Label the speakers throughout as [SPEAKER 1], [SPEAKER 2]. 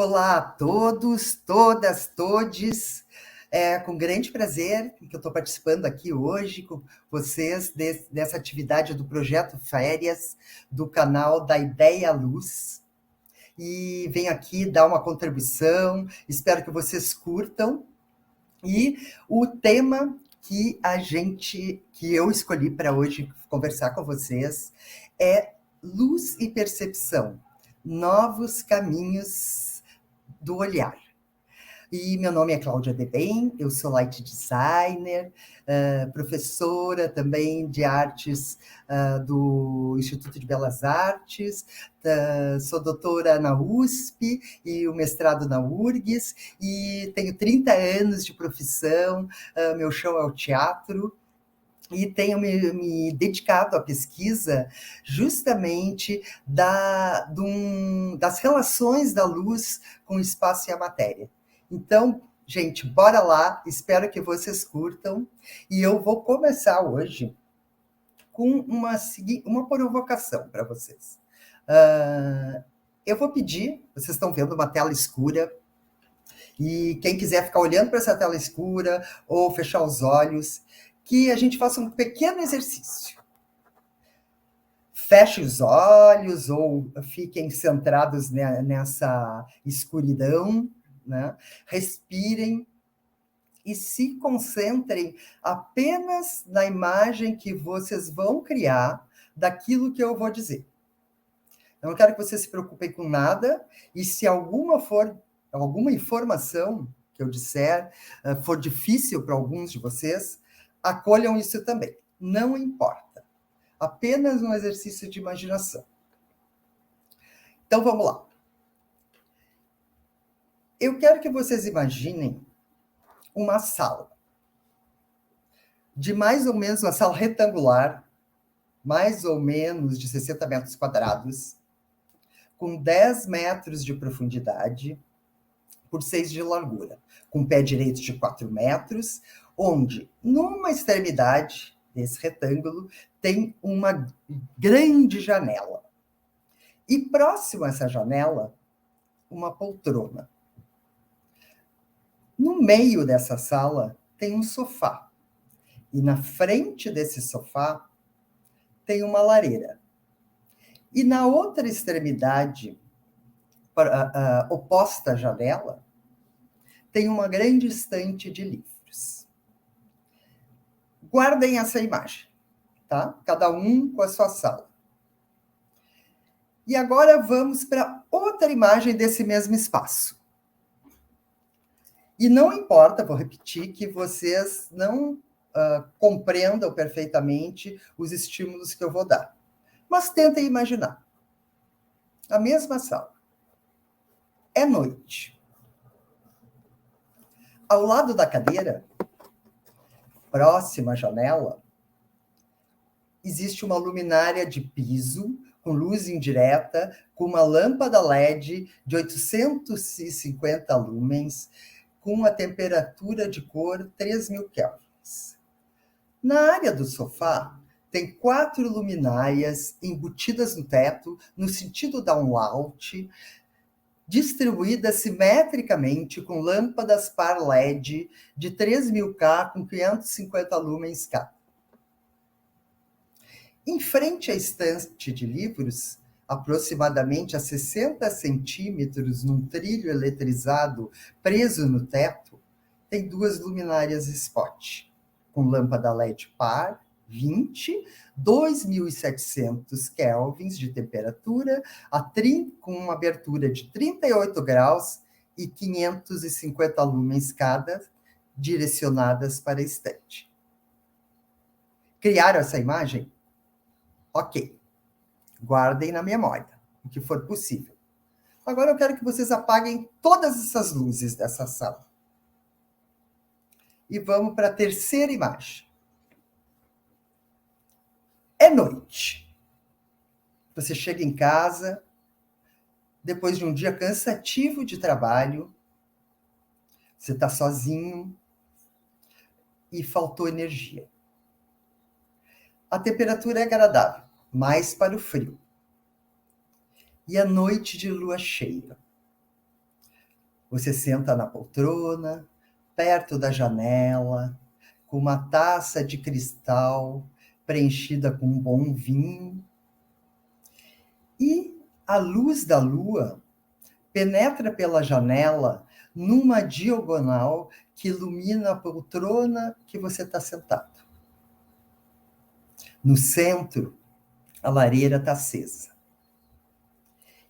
[SPEAKER 1] Olá a todos, todas, todes. É com grande prazer que eu estou participando aqui hoje com vocês dessa atividade do Projeto Férias, do canal da Ideia Luz. E venho aqui dar uma contribuição, espero que vocês curtam. E o tema que eu escolhi para hoje conversar com vocês é luz e percepção, novos caminhos do olhar. E meu nome é Cláudia Debem, eu sou light designer, professora também de artes do Instituto de Belas Artes, sou doutora na USP e o mestrado na URGS, e tenho 30 anos de profissão, meu chão é o teatro, e tenho me dedicado à pesquisa justamente das relações da luz com o espaço e a matéria. Então, gente, bora lá, espero que vocês curtam, e eu vou começar hoje com uma provocação para vocês. Eu vou pedir, vocês estão vendo uma tela escura, e quem quiser ficar olhando para essa tela escura ou fechar os olhos, que a gente faça um pequeno exercício. Fechem os olhos ou fiquem centrados nessa escuridão, né? Respirem e se concentrem apenas na imagem que vocês vão criar daquilo que eu vou dizer. Eu não quero que vocês se preocupem com nada, e se alguma informação que eu disser for difícil para alguns de vocês, acolham isso também. Não importa. Apenas um exercício de imaginação. Então, vamos lá. Eu quero que vocês imaginem uma sala. De mais ou menos uma sala retangular, mais ou menos de 60 metros quadrados, com 10 metros de profundidade, por 6 de largura, com pé direito de 4 metros, onde, numa extremidade desse retângulo, tem uma grande janela. E próximo a essa janela, uma poltrona. No meio dessa sala, tem um sofá. E na frente desse sofá, tem uma lareira. E na outra extremidade, oposta à janela, tem uma grande estante de livros. Guardem essa imagem, tá? Cada um com a sua sala. E agora vamos para outra imagem desse mesmo espaço. E não importa, vou repetir, que vocês não compreendam perfeitamente os estímulos que eu vou dar. Mas tentem imaginar. A mesma sala. É noite. Ao lado da cadeira, próxima à janela, existe uma luminária de piso, com luz indireta, com uma lâmpada LED de 850 lumens, com a temperatura de cor 3.000 kelvins. Na área do sofá, tem 4 luminárias embutidas no teto, no sentido downlight, distribuídas simetricamente com lâmpadas par LED de 3.000 K com 550 lumens cada. Em frente à estante de livros, aproximadamente a 60 centímetros num trilho eletrizado preso no teto, tem 2 luminárias spot, com lâmpada LED par 20, 2.700 kelvins de temperatura, com uma abertura de 38 graus e 550 lumens cada, direcionadas para a estante. Criaram essa imagem? Ok. Guardem na memória, o que for possível. Agora eu quero que vocês apaguem todas essas luzes dessa sala. E vamos para a terceira imagem. É noite. Você chega em casa, depois de um dia cansativo de trabalho, você está sozinho e faltou energia. A temperatura é agradável, mais para o frio. E a noite de lua cheia. Você senta na poltrona, perto da janela, com uma taça de cristal preenchida com um bom vinho, e a luz da lua penetra pela janela numa diagonal que ilumina a poltrona que você está sentado. No centro, a lareira está acesa.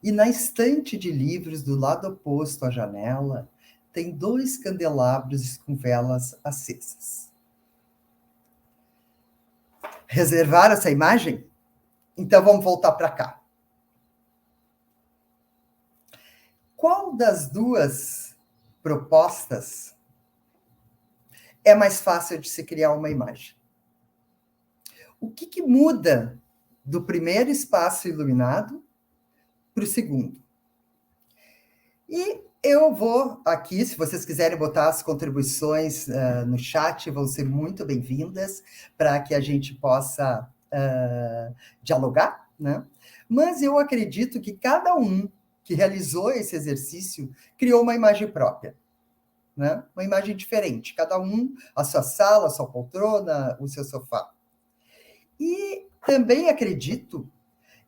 [SPEAKER 1] E na estante de livros do lado oposto à janela, tem 2 candelabros com velas acesas. Reservaram essa imagem? Então vamos voltar para cá. Qual das duas propostas é mais fácil de se criar uma imagem? O que muda do primeiro espaço iluminado para o segundo? E eu vou aqui, se vocês quiserem botar as contribuições no chat, vão ser muito bem-vindas para que a gente possa dialogar, né? Mas eu acredito que cada um que realizou esse exercício criou uma imagem própria, né? Uma imagem diferente, cada um, a sua sala, a sua poltrona, o seu sofá. E também acredito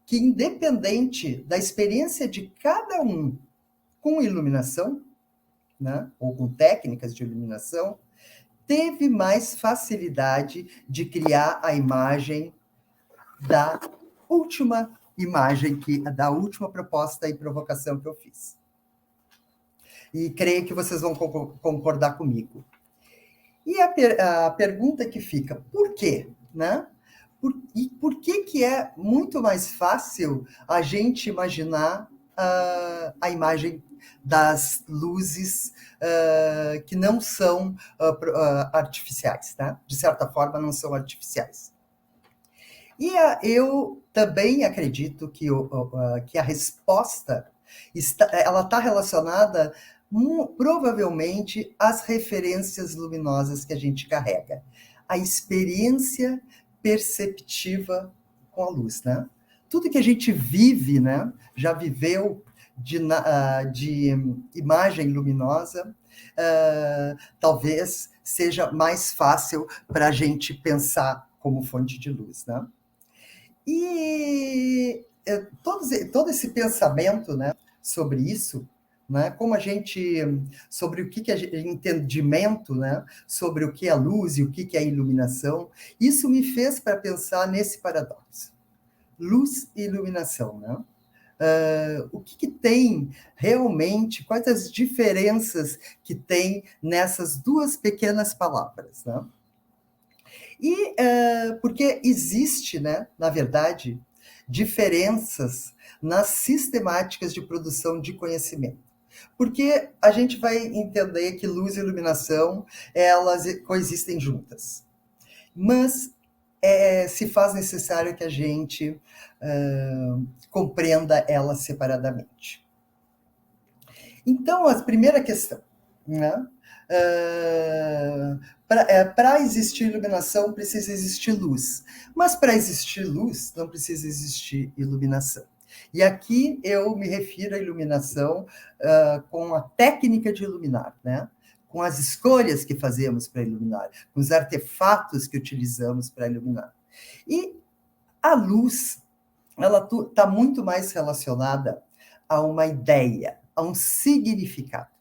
[SPEAKER 1] que, independente da experiência de cada um com iluminação, né, ou com técnicas de iluminação, teve mais facilidade de criar a imagem da última da última proposta e provocação que eu fiz. E creio que vocês vão concordar comigo. E a pergunta que fica, por quê? Né? E por que é muito mais fácil a gente imaginar a imagem das luzes que não são artificiais, tá? De certa forma, não são artificiais. E eu também acredito que a resposta ela está relacionada provavelmente às referências luminosas que a gente carrega. A experiência perceptiva com a luz, né? Tudo que a gente vive, né? Já viveu de imagem luminosa, talvez seja mais fácil para a gente pensar como fonte de luz, né? E todo esse pensamento, né, sobre isso, né, como a gente, sobre o que é entendimento, né, sobre o que é luz e o que é iluminação, isso me fez para pensar nesse paradoxo, luz e iluminação, né? O que tem realmente, quais as diferenças que tem nessas duas pequenas palavras, né? E porque existe, né, na verdade, diferenças nas sistemáticas de produção de conhecimento. Porque a gente vai entender que luz e iluminação, elas coexistem juntas. Mas se faz necessário que a gente compreenda elas separadamente. Então, a primeira questão, né? Para existir iluminação, precisa existir luz. Mas para existir luz, não precisa existir iluminação. E aqui eu me refiro à iluminação com a técnica de iluminar, né? Com as escolhas que fazemos para iluminar, com os artefatos que utilizamos para iluminar. E a luz, ela está muito mais relacionada a uma ideia, a um significado.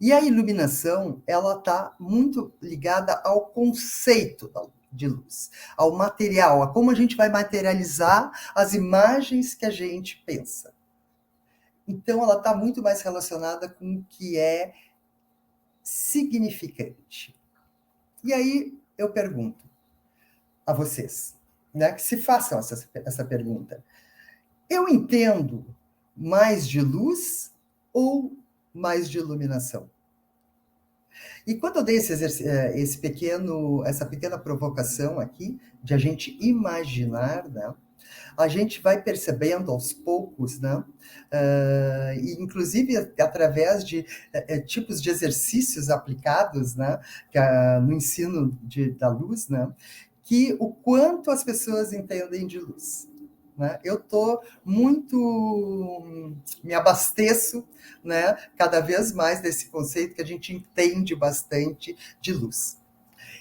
[SPEAKER 1] E a iluminação, ela está muito ligada ao conceito de luz, ao material, a como a gente vai materializar as imagens que a gente pensa. Então, ela está muito mais relacionada com o que é significante. E aí, eu pergunto a vocês, né, que se façam essa pergunta. Eu entendo mais de luz ou mais de iluminação? E quando eu dei essa pequena provocação aqui, de a gente imaginar, né, a gente vai percebendo aos poucos, né, e inclusive através de tipos de exercícios aplicados, né, no ensino da luz, né, que o quanto as pessoas entendem de luz. né? Eu estou muito... me abasteço, né, cada vez mais desse conceito que a gente entende bastante de luz.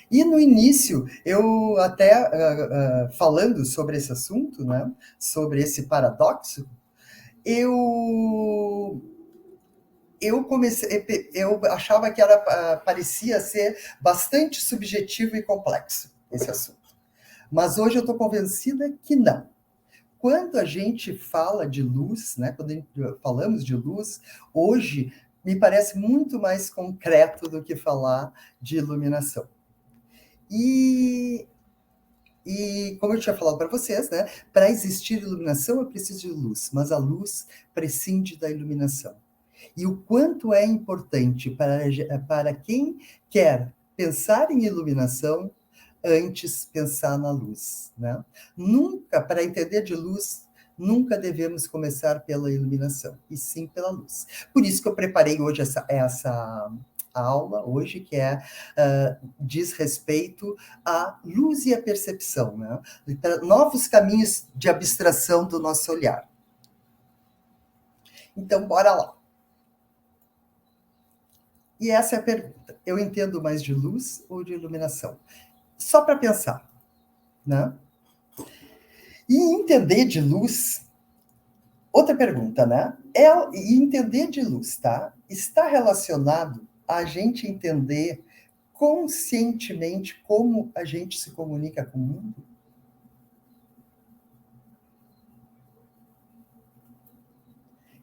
[SPEAKER 1] E no início, eu até, falando sobre esse assunto, né, sobre esse paradoxo, eu eu achava que parecia ser bastante subjetivo e complexo esse assunto. Mas hoje eu estou convencida que não. Quando a gente fala de luz, né, quando falamos de luz, hoje me parece muito mais concreto do que falar de iluminação. E como eu tinha falado para vocês, né, para existir iluminação é preciso de luz, mas a luz prescinde da iluminação. E o quanto é importante para quem quer pensar em iluminação, antes pensar na luz, né? Nunca, para entender de luz, nunca devemos começar pela iluminação, e sim pela luz. Por isso que eu preparei hoje essa aula, hoje, que diz respeito à luz e à percepção, né? Novos caminhos de abstração do nosso olhar. Então, bora lá. E essa é a pergunta. Eu entendo mais de luz ou de iluminação? Só para pensar, né? E entender de luz, outra pergunta, né? E entender de luz, tá? Está relacionado a gente entender conscientemente como a gente se comunica com o mundo?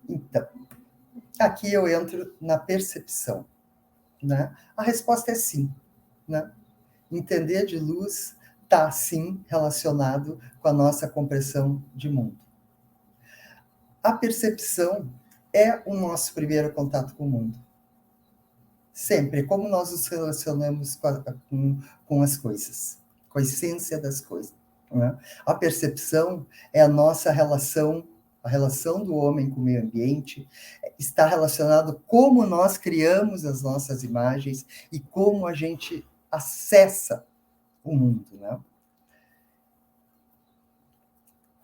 [SPEAKER 1] Então, aqui eu entro na percepção, né? A resposta é sim, né? Entender de luz está, sim, relacionado com a nossa compreensão de mundo. A percepção é o nosso primeiro contato com o mundo. Sempre, como nós nos relacionamos com as coisas, com a essência das coisas, né? A percepção é a nossa relação, a relação do homem com o meio ambiente, está relacionado como nós criamos as nossas imagens e como a gente acessa o mundo, né?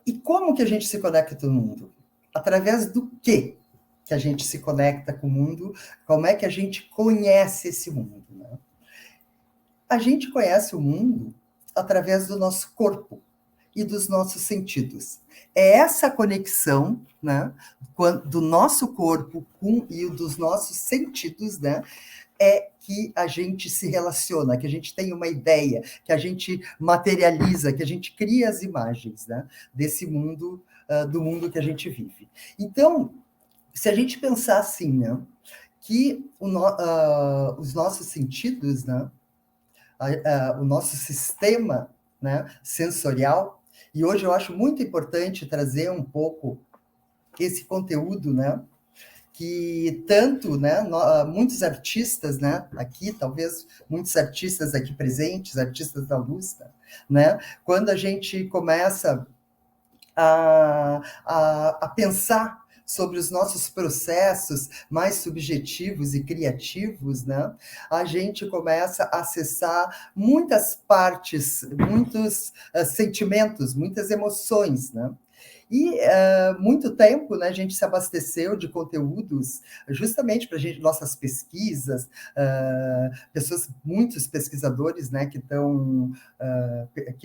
[SPEAKER 1] E como que a gente se conecta com o mundo? Através do quê que a gente se conecta com o mundo? Como é que a gente conhece esse mundo, né? A gente conhece o mundo através do nosso corpo e dos nossos sentidos. É essa conexão, né, do nosso corpo e dos nossos sentidos, né, é que a gente se relaciona, que a gente tem uma ideia, que a gente materializa, que a gente cria as imagens, né, desse mundo, do mundo que a gente vive. Então, se a gente pensar assim, né, que os nossos sentidos, né, o nosso sistema, né, sensorial, e hoje eu acho muito importante trazer um pouco esse conteúdo, né, que tanto, né, muitos artistas, né, aqui, talvez muitos artistas aqui presentes, artistas da luz, né, quando a gente começa a pensar sobre os nossos processos mais subjetivos e criativos, né, a gente começa a acessar muitas partes, muitos sentimentos, muitas emoções, né? E muito tempo, né, a gente se abasteceu de conteúdos justamente para gente, nossas pesquisas, muitos pesquisadores, né, que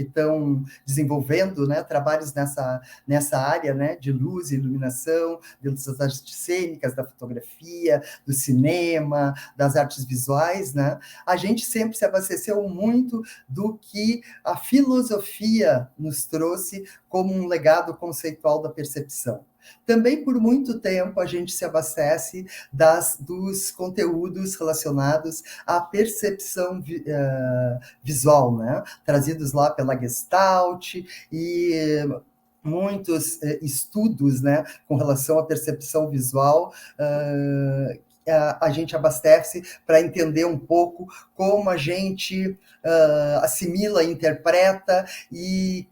[SPEAKER 1] estão desenvolvendo, né, trabalhos nessa área, né, de luz e iluminação, das artes cênicas, da fotografia, do cinema, das artes visuais, né? A gente sempre se abasteceu muito do que a filosofia nos trouxe como um legado conceitual da percepção. Também, por muito tempo, a gente se abastece dos conteúdos relacionados à percepção visual, né? Trazidos lá pela Gestalt e muitos estudos, né, com relação à percepção visual, a gente abastece para entender um pouco como a gente assimila, interpreta e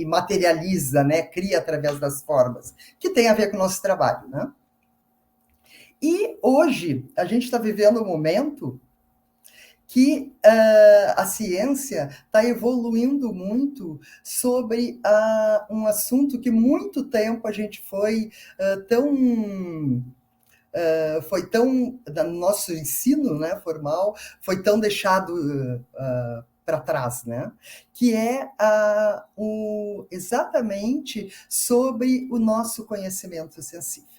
[SPEAKER 1] materializa, né, cria através das formas, que tem a ver com o nosso trabalho, né? E hoje a gente está vivendo um momento que a ciência está evoluindo muito sobre um assunto que muito tempo a gente foi no nosso ensino, né, formal, foi tão deixado para trás, né? Que é exatamente sobre o nosso conhecimento sensível.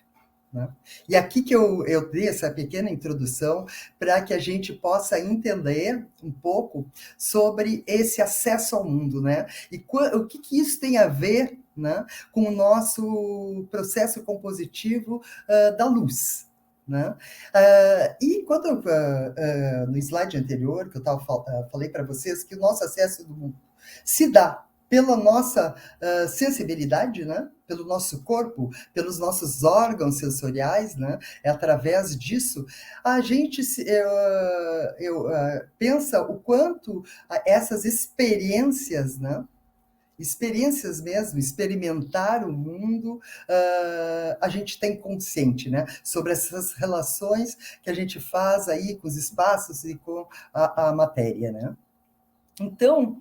[SPEAKER 1] Né? E aqui que eu dei essa pequena introdução para que a gente possa entender um pouco sobre esse acesso ao mundo, né? E o que isso tem a ver, né, com o nosso processo compositivo da luz. Né? E quando no slide anterior, que eu falei para vocês que o nosso acesso do mundo se dá pela nossa sensibilidade, né? Pelo nosso corpo, pelos nossos órgãos sensoriais, né? É através disso a gente pensa o quanto essas experiências, né? Experiências mesmo, experimentar o mundo, a gente tem consciente, né? Sobre essas relações que a gente faz aí com os espaços e com a matéria, né? Então,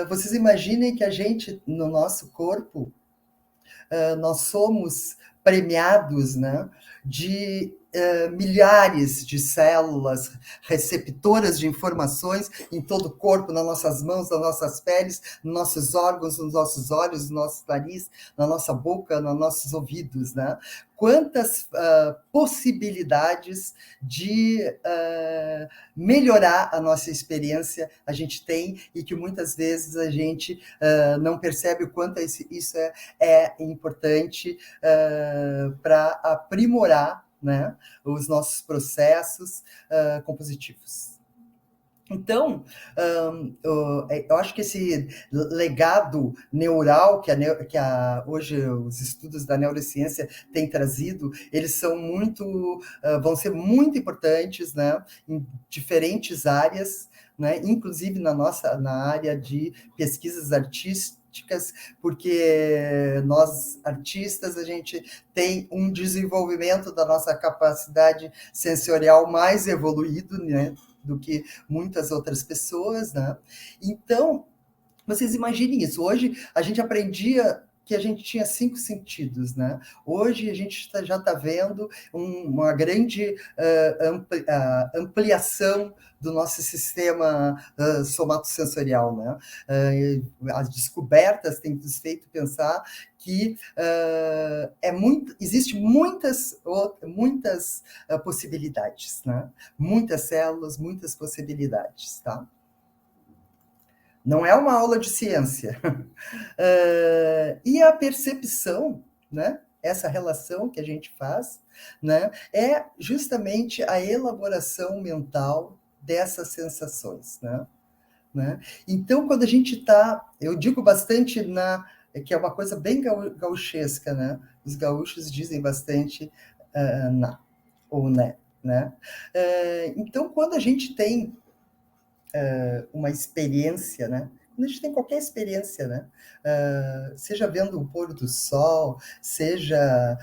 [SPEAKER 1] vocês imaginem que a gente, no nosso corpo, nós somos premiados, né, de milhares de células receptoras de informações em todo o corpo, nas nossas mãos, nas nossas peles, nos nossos órgãos, nos nossos olhos, no nosso nariz, na nossa boca, nos nossos ouvidos, né? Quantas possibilidades de melhorar a nossa experiência a gente tem e que muitas vezes a gente não percebe o quanto isso é importante para aprimorar, né, os nossos processos compositivos. Então, eu acho que esse legado neural hoje os estudos da neurociência têm trazido, eles são vão ser muito importantes, né, em diferentes áreas, né, inclusive na área de pesquisas artísticas, porque nós, artistas, a gente tem um desenvolvimento da nossa capacidade sensorial mais evoluído, né, do que muitas outras pessoas, né? Então, vocês imaginem isso. Hoje, a gente aprendia que a gente tinha 5 sentidos, né? Hoje, a gente já está vendo uma grande ampliação do nosso sistema somatosensorial, né? As descobertas têm nos feito pensar que existe muitas possibilidades, né? Muitas células, muitas possibilidades, tá? Não é uma aula de ciência. E a percepção, né? Essa relação que a gente faz, né? É justamente a elaboração mental dessas sensações, né? Então, quando a gente está... Eu digo bastante que é uma coisa bem gauchesca, né? Os gaúchos dizem bastante na, ou né? Então, quando a gente tem uma experiência, né? Quando a gente tem qualquer experiência, né? Seja vendo o pôr do sol, seja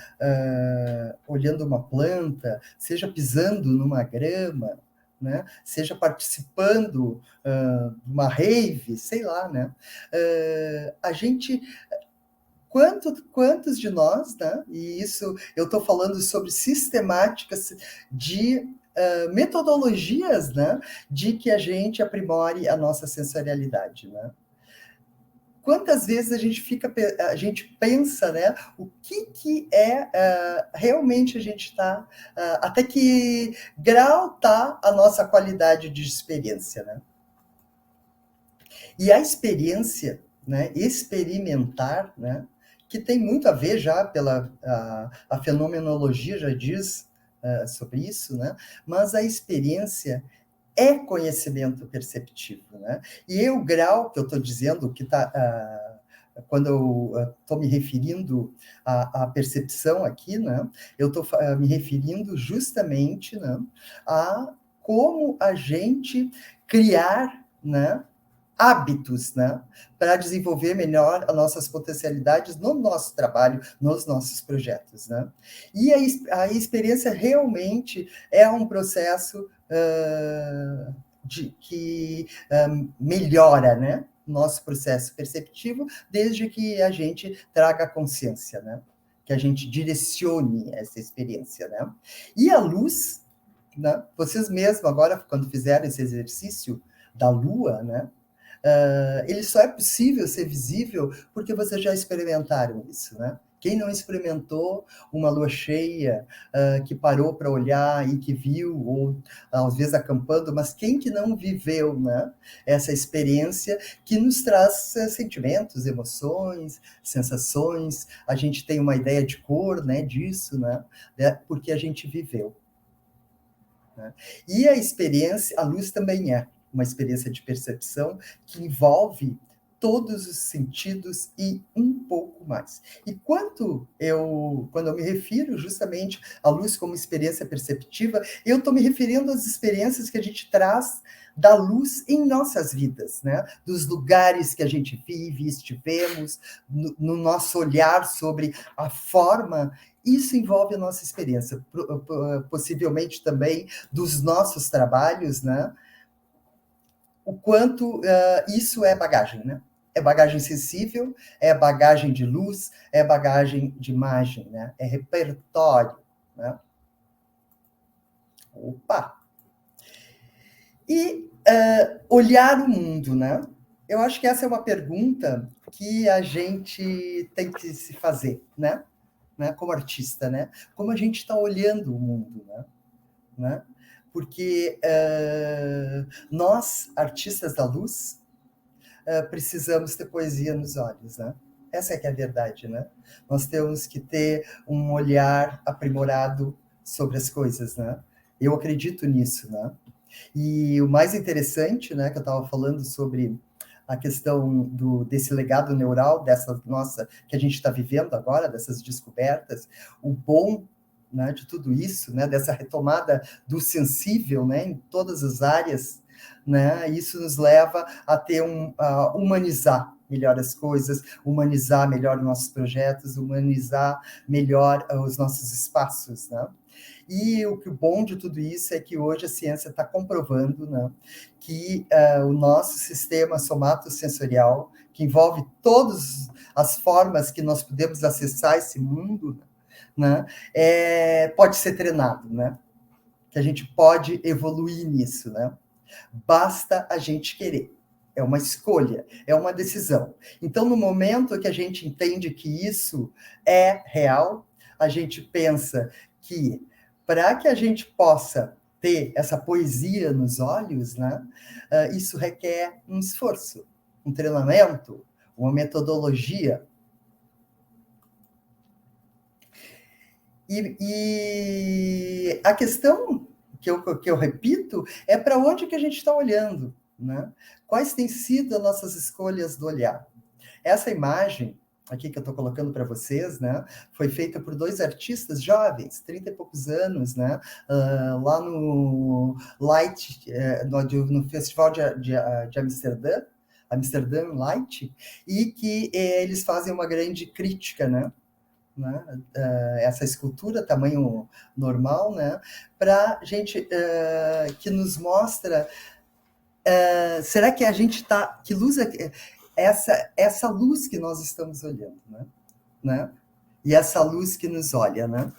[SPEAKER 1] olhando uma planta, seja pisando numa grama, né? Seja participando de uma rave, sei lá, né? A gente... Quantos de nós, né? E isso eu estou falando sobre sistemáticas de metodologias, né, de que a gente aprimore a nossa sensorialidade, né? Quantas vezes a gente pensa, né, o que realmente a gente está, até que grau está a nossa qualidade de experiência, né? E a experiência, né, experimentar, né, que tem muito a ver já a fenomenologia já diz sobre isso, né? Mas a experiência é conhecimento perceptivo, né? E o grau que eu estou dizendo, que está... quando eu estou me referindo à percepção aqui, né? Eu estou me referindo justamente, né, a como a gente criar, né, hábitos, né, para desenvolver melhor as nossas potencialidades no nosso trabalho, nos nossos projetos, né? E a experiência realmente é um processo que melhora, né, nosso processo perceptivo, desde que a gente traga consciência, né, que a gente direcione essa experiência, né. E a luz, né, vocês mesmos agora, quando fizeram esse exercício da lua, né, ele só é possível ser visível porque vocês já experimentaram isso, né? Quem não experimentou uma lua cheia, que parou para olhar e que viu, ou às vezes acampando, mas quem que não viveu, né? Essa experiência que nos traz sentimentos, emoções, sensações, a gente tem uma ideia de cor, né, disso, né? Porque a gente viveu. Né? E a experiência, a luz também é uma experiência de percepção que envolve todos os sentidos e um pouco mais. E quando eu me refiro justamente à luz como experiência perceptiva, eu estou me referindo às experiências que a gente traz da luz em nossas vidas, né? Dos lugares que a gente vive, estivemos, no nosso olhar sobre a forma. Isso envolve a nossa experiência, possivelmente também dos nossos trabalhos, né? O quanto isso é bagagem, né? É bagagem sensível, é bagagem de luz, é bagagem de imagem, né? É repertório, né? Opa! E olhar o mundo, né? Eu acho que essa é uma pergunta que a gente tem que se fazer, né? Como artista, né? Como a gente está olhando o mundo, né? Porque nós, artistas da luz, precisamos ter poesia nos olhos, né? Essa é que é a verdade, né? Nós temos que ter um olhar aprimorado sobre as coisas, né? Eu acredito nisso, né? E o mais interessante, né, que eu estava falando sobre a questão desse legado neural, dessa nossa, que a gente está vivendo agora, dessas descobertas, o bom, né, de tudo isso, né, dessa retomada do sensível, né, em todas as áreas, né, isso nos leva a ter a humanizar melhor as coisas, humanizar melhor os nossos projetos, humanizar melhor os nossos espaços, né? E o que bom de tudo isso é que hoje a ciência está comprovando, né, que o nosso sistema somatosensorial, que envolve todas as formas que nós podemos acessar esse mundo, né, pode ser treinado, né? Que a gente pode evoluir nisso, né? Basta a gente querer. É uma escolha, é uma decisão. Então, no momento que a gente entende que isso é real, a gente pensa que para que a gente possa ter essa poesia nos olhos, né, isso requer um esforço, um treinamento, uma metodologia. E a questão que eu repito é para onde que a gente está olhando, né? Quais têm sido as nossas escolhas do olhar? Essa imagem aqui que eu estou colocando para vocês, né, foi feita por dois artistas jovens, 30 e poucos anos, né, lá no Light, no Festival de Amsterdã, Amsterdã Light, e que eles fazem uma grande crítica, né, essa escultura tamanho normal, né, para gente que nos mostra será que a gente está que luz é essa luz que nós estamos olhando, né? E essa luz que nos olha, né?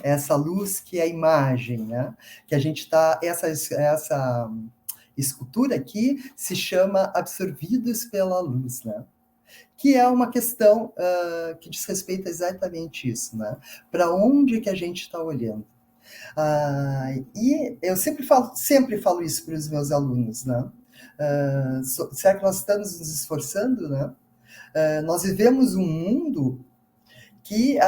[SPEAKER 1] Essa luz que é a imagem, né? Que a gente está essa escultura aqui se chama Absorvidos pela Luz, né? Que é uma questão que diz respeito a exatamente isso, né? Para onde que a gente está olhando? E eu sempre falo isso para os meus alunos, né? Será que nós estamos nos esforçando, né? Nós vivemos um mundo que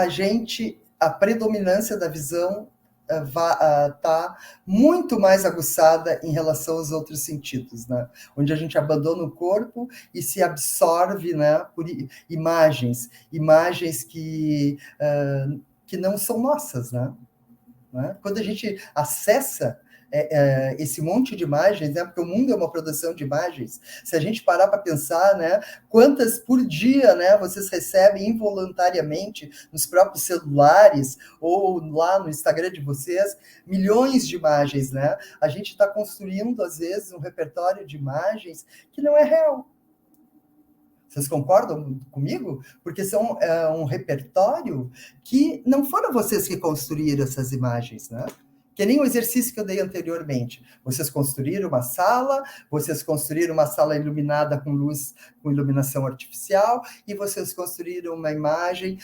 [SPEAKER 1] a predominância da visão está muito mais aguçada em relação aos outros sentidos, né? Onde a gente abandona o corpo e se absorve, né, por imagens que não são nossas, né? Quando a gente acessa esse monte de imagens, né? Porque o mundo é uma produção de imagens. Se a gente parar para pensar, né, quantas por dia, né, vocês recebem involuntariamente nos próprios celulares ou lá no Instagram de vocês, milhões de imagens, né? A gente está construindo, às vezes, um repertório de imagens que não é real. Vocês concordam comigo? Porque são um repertório que não foram vocês que construíram essas imagens, né? Que nem o exercício que eu dei anteriormente. Vocês construíram uma sala iluminada com luz, com iluminação artificial, e vocês construíram uma imagem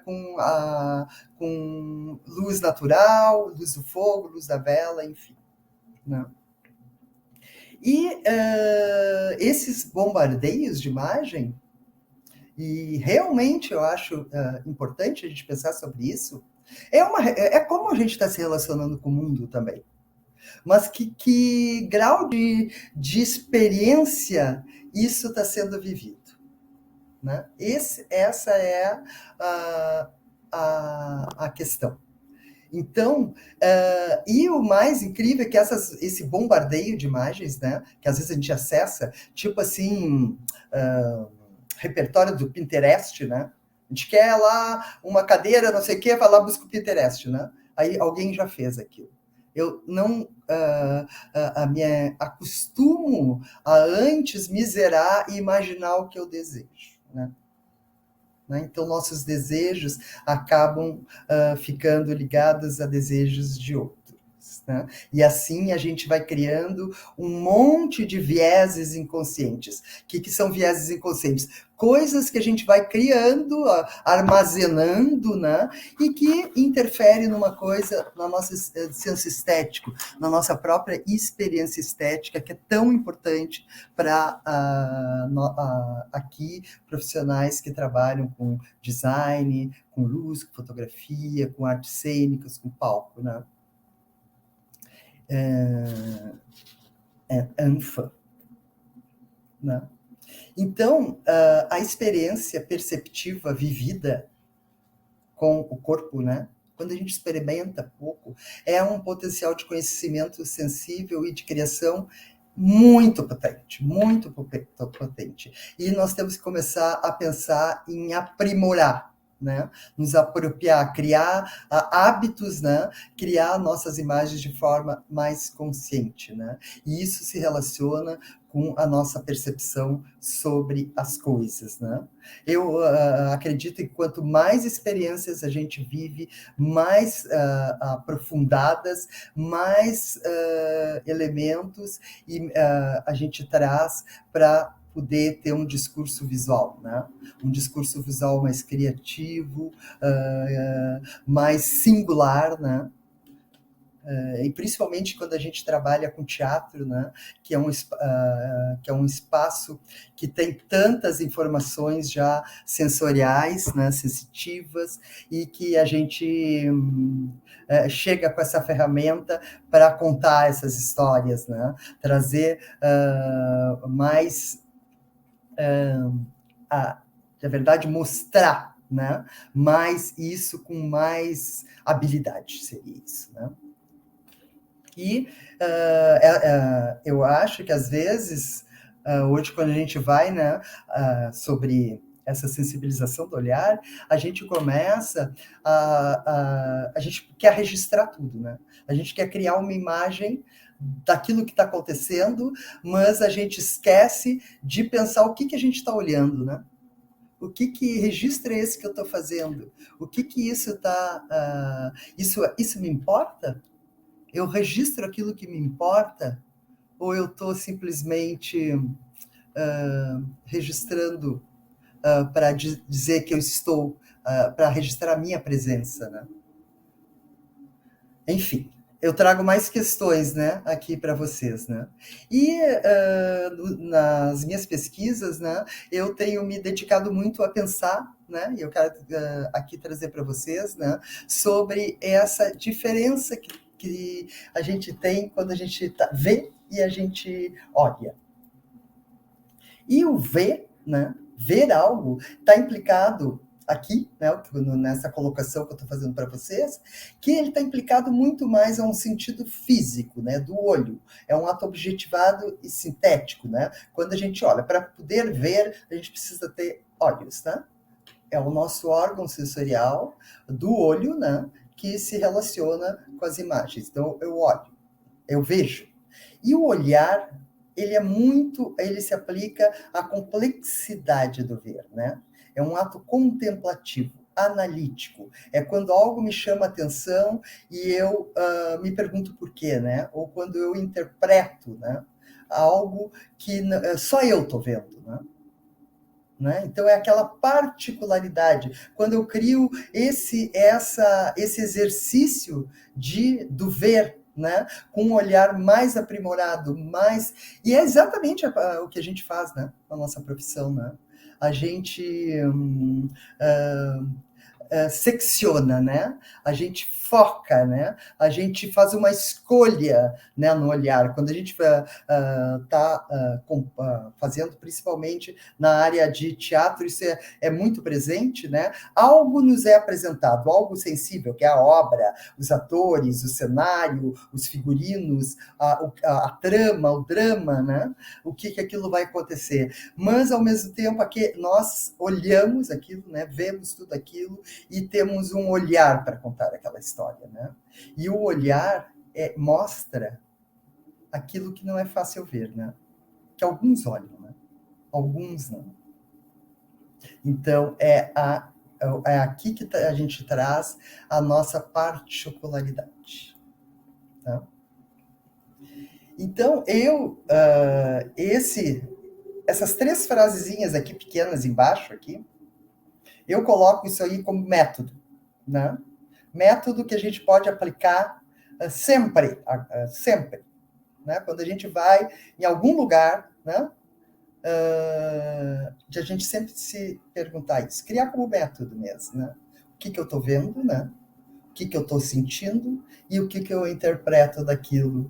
[SPEAKER 1] com luz natural, luz do fogo, luz da vela, enfim. Né? E esses bombardeios de imagem, e realmente eu acho importante a gente pensar sobre isso, é como a gente está se relacionando com o mundo também. Mas que grau de experiência isso está sendo vivido. Né? Essa é a questão. Então, e o mais incrível é que esse bombardeio de imagens, né, que às vezes a gente acessa, tipo assim, repertório do Pinterest, né? A gente quer lá uma cadeira, não sei o quê, vai lá busca o Pinterest, né? Aí alguém já fez aquilo. Eu não me acostumo a antes me zerar e imaginar o que eu desejo, né? Então, nossos desejos acabam ficando ligados a desejos de outros. Né? E assim a gente vai criando um monte de vieses inconscientes. O que são vieses inconscientes? Coisas que a gente vai criando, armazenando, né? E que interferem numa coisa, no nosso senso estético, na nossa própria experiência estética, que é tão importante para aqui profissionais que trabalham com design, com luz, com fotografia, com artes cênicas, com palco, né? ANFA. Né? Então, a experiência perceptiva vivida com o corpo, né? Quando a gente experimenta pouco, é um potencial de conhecimento sensível e de criação muito potente, muito potente. E nós temos que começar a pensar em aprimorar, né? Nos apropriar, criar hábitos, né? Criar nossas imagens de forma mais consciente, né? E isso se relaciona com a nossa percepção sobre as coisas, né? Eu acredito que quanto mais experiências a gente vive, mais aprofundadas, mais elementos a gente traz para poder ter um discurso visual, né? Um discurso visual mais criativo, mais singular, né? E principalmente quando a gente trabalha com teatro, né, que é um espaço que tem tantas informações já sensoriais, né, sensitivas, e que a gente chega com essa ferramenta para contar essas histórias, né, trazer mais, na verdade, mostrar, né, mais isso com mais habilidade, seria isso, né? E eu acho que, às vezes, hoje, quando a gente vai, né, sobre essa sensibilização do olhar, a gente começa a gente quer registrar tudo, né? A gente quer criar uma imagem daquilo que está acontecendo, mas a gente esquece de pensar o que a gente está olhando, né? O que registro é esse que eu estou fazendo? O que isso está... isso me importa? Eu registro aquilo que me importa, ou eu estou simplesmente registrando para dizer que eu estou, para registrar a minha presença, né? Enfim, eu trago mais questões, né, aqui para vocês, né? E nas minhas pesquisas, né, eu tenho me dedicado muito a pensar, né, e eu quero aqui trazer para vocês, né, sobre essa diferença que a gente tem quando a gente vê e a gente olha. E o ver, né, ver algo, está implicado aqui, né, nessa colocação que eu estou fazendo para vocês, que ele está implicado muito mais a um sentido físico, né, do olho. É um ato objetivado e sintético, né? Quando a gente olha, para poder ver, a gente precisa ter olhos, né? É o nosso órgão sensorial do olho, né, que se relaciona com as imagens. Então, eu olho, eu vejo. E o olhar, ele se aplica à complexidade do ver, né? É um ato contemplativo, analítico. É quando algo me chama a atenção e eu me pergunto por quê, né? Ou quando eu interpreto, né, algo que só eu estou vendo, né? Né? Então é aquela particularidade. Quando eu crio esse exercício do ver, né? Com um olhar mais aprimorado, mais. E é exatamente o que a gente faz, né? Na nossa profissão, né? A gente secciona, né? A gente foca, né? A gente faz uma escolha, né, no olhar. Quando a gente está fazendo, principalmente na área de teatro, isso é muito presente, né? Algo nos é apresentado, algo sensível, que é a obra, os atores, o cenário, os figurinos, a trama, o drama, né? O que aquilo vai acontecer. Mas, ao mesmo tempo, aqui, nós olhamos aquilo, né? Vemos tudo aquilo, e temos um olhar para contar aquela história, né? E o olhar mostra aquilo que não é fácil ver, né? Que alguns olham, né? Alguns não. Então, é aqui que a gente traz a nossa particularidade. Tá? Então, essas 3 frasezinhas aqui, pequenas embaixo, aqui, eu coloco isso aí como método, né? Método que a gente pode aplicar sempre, sempre, né? Quando a gente vai em algum lugar, né? De a gente sempre se perguntar isso, criar como método mesmo, né? O que eu estou vendo, né? O que eu estou sentindo e o que eu interpreto daquilo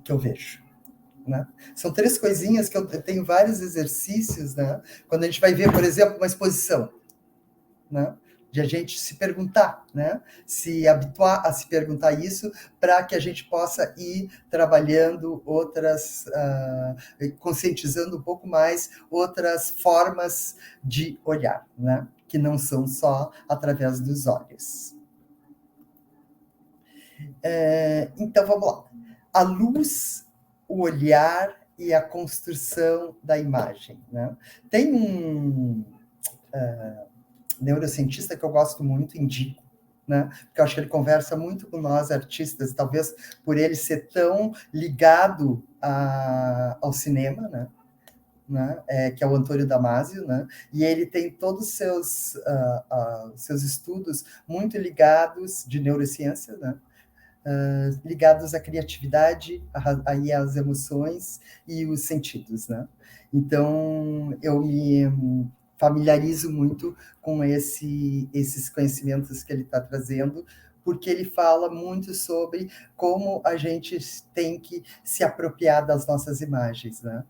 [SPEAKER 1] que eu vejo. Né? São 3 coisinhas que eu tenho vários exercícios, né? Quando a gente vai ver, por exemplo, uma exposição, né? De a gente se perguntar, né? Se habituar a se perguntar isso para que a gente possa ir trabalhando outras, conscientizando um pouco mais outras formas de olhar, né? Que não são só através dos olhos. Então, vamos lá. A luz, o olhar e a construção da imagem, né? Tem um neurocientista que eu gosto muito, indico, né? Porque eu acho que ele conversa muito com nós, artistas, talvez por ele ser tão ligado ao cinema, né? Que é o Antônio Damasio, né? E ele tem todos os seus estudos muito ligados de neurociência, né? Ligados à criatividade, aí às emoções e os sentidos, né? Então, eu me familiarizo muito com esses conhecimentos que ele está trazendo, porque ele fala muito sobre como a gente tem que se apropriar das nossas imagens, né?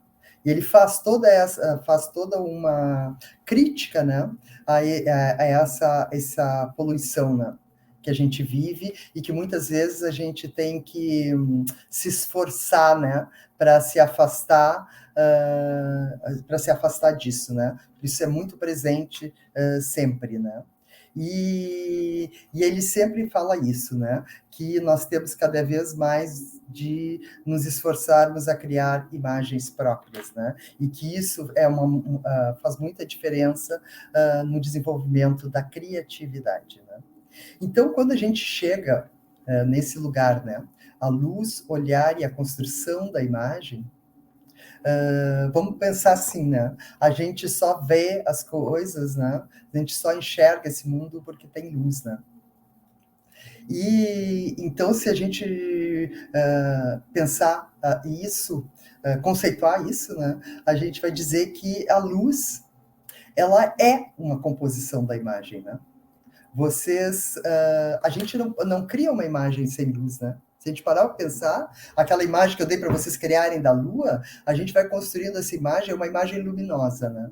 [SPEAKER 1] E ele faz toda uma crítica, né, a essa poluição, né, que a gente vive e que muitas vezes a gente tem que se esforçar, né, para se afastar disso, né? Isso é muito presente sempre, né? E ele sempre fala isso, né? Que nós temos cada vez mais de nos esforçarmos a criar imagens próprias, né? E que isso faz muita diferença no desenvolvimento da criatividade, né? Então, quando a gente chega nesse lugar, né? A luz, olhar e a construção da imagem, vamos pensar assim, né? A gente só vê as coisas, né? A gente só enxerga esse mundo porque tem luz, né? E então, se a gente pensar isso, conceituar isso, né? A gente vai dizer que a luz, ela é uma composição da imagem, né? A gente não cria uma imagem sem luz, né? Se a gente parar para pensar, aquela imagem que eu dei para vocês criarem da Lua, a gente vai construindo essa imagem, uma imagem luminosa, né?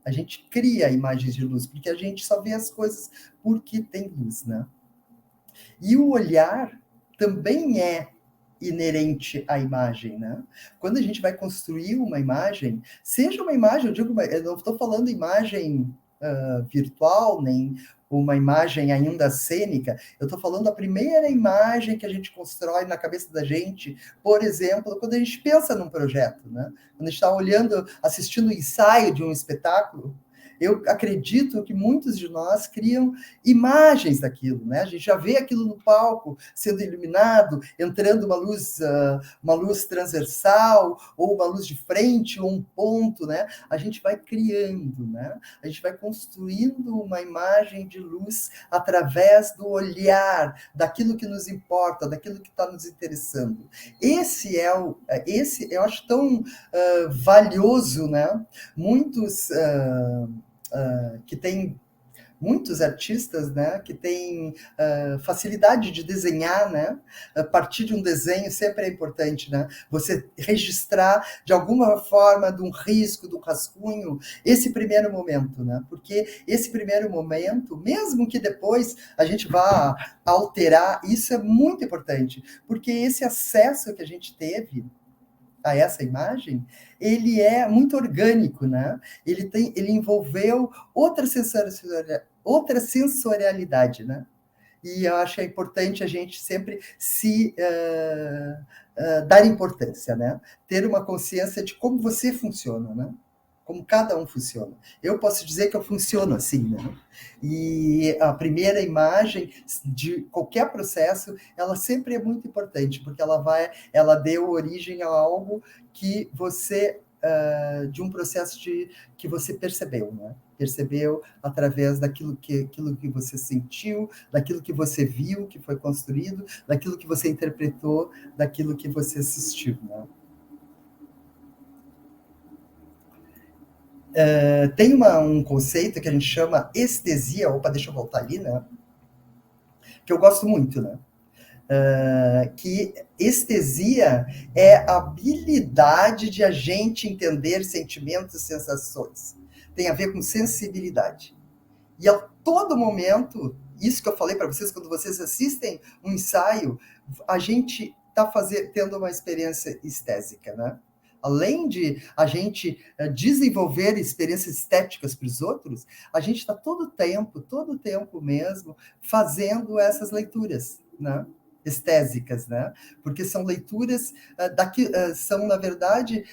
[SPEAKER 1] A gente cria imagens de luz, porque a gente só vê as coisas porque tem luz, né? E o olhar também é inerente à imagem, né? Quando a gente vai construir uma imagem, seja uma imagem, eu não estou falando imagem virtual, nem uma imagem ainda cênica, eu estou falando a primeira imagem que a gente constrói na cabeça da gente, por exemplo, quando a gente pensa num projeto, né? Quando a gente está olhando, assistindo o ensaio de um espetáculo, eu acredito que muitos de nós criam imagens daquilo, né? A gente já vê aquilo no palco sendo iluminado, entrando uma luz transversal, ou uma luz de frente, ou um ponto, né? A gente vai criando, né? A gente vai construindo uma imagem de luz através do olhar, daquilo que nos importa, daquilo que está nos interessando. Esse eu acho tão valioso, né? Muitos que têm muitos artistas, né, que têm facilidade de desenhar, né, a partir de um desenho sempre é importante, né, você registrar de alguma forma, de um risco, de um rascunho, esse primeiro momento, né, porque esse primeiro momento, mesmo que depois a gente vá alterar, isso é muito importante, porque esse acesso que a gente teve a essa imagem, ele é muito orgânico, né? Ele envolveu outra sensorialidade, né? E eu acho importante a gente sempre se dar importância, né? Ter uma consciência de como você funciona, né? Como cada um funciona. Eu posso dizer que eu funciono assim, né? E a primeira imagem de qualquer processo, ela sempre é muito importante, porque ela deu origem a algo que você, de um processo que você percebeu, né? Percebeu através aquilo que você sentiu, daquilo que você viu, que foi construído, daquilo que você interpretou, daquilo que você assistiu, né? Tem um conceito que a gente chama estesia, opa, deixa eu voltar ali, né? Que eu gosto muito, né? Que estesia é a habilidade de a gente entender sentimentos e sensações. Tem a ver com sensibilidade. E a todo momento, isso que eu falei para vocês, quando vocês assistem um ensaio, a gente está tendo uma experiência estésica, né? Além de a gente desenvolver experiências estéticas para os outros, a gente está todo o tempo mesmo, fazendo essas leituras, né? Estésicas, né? Porque são leituras são, na verdade,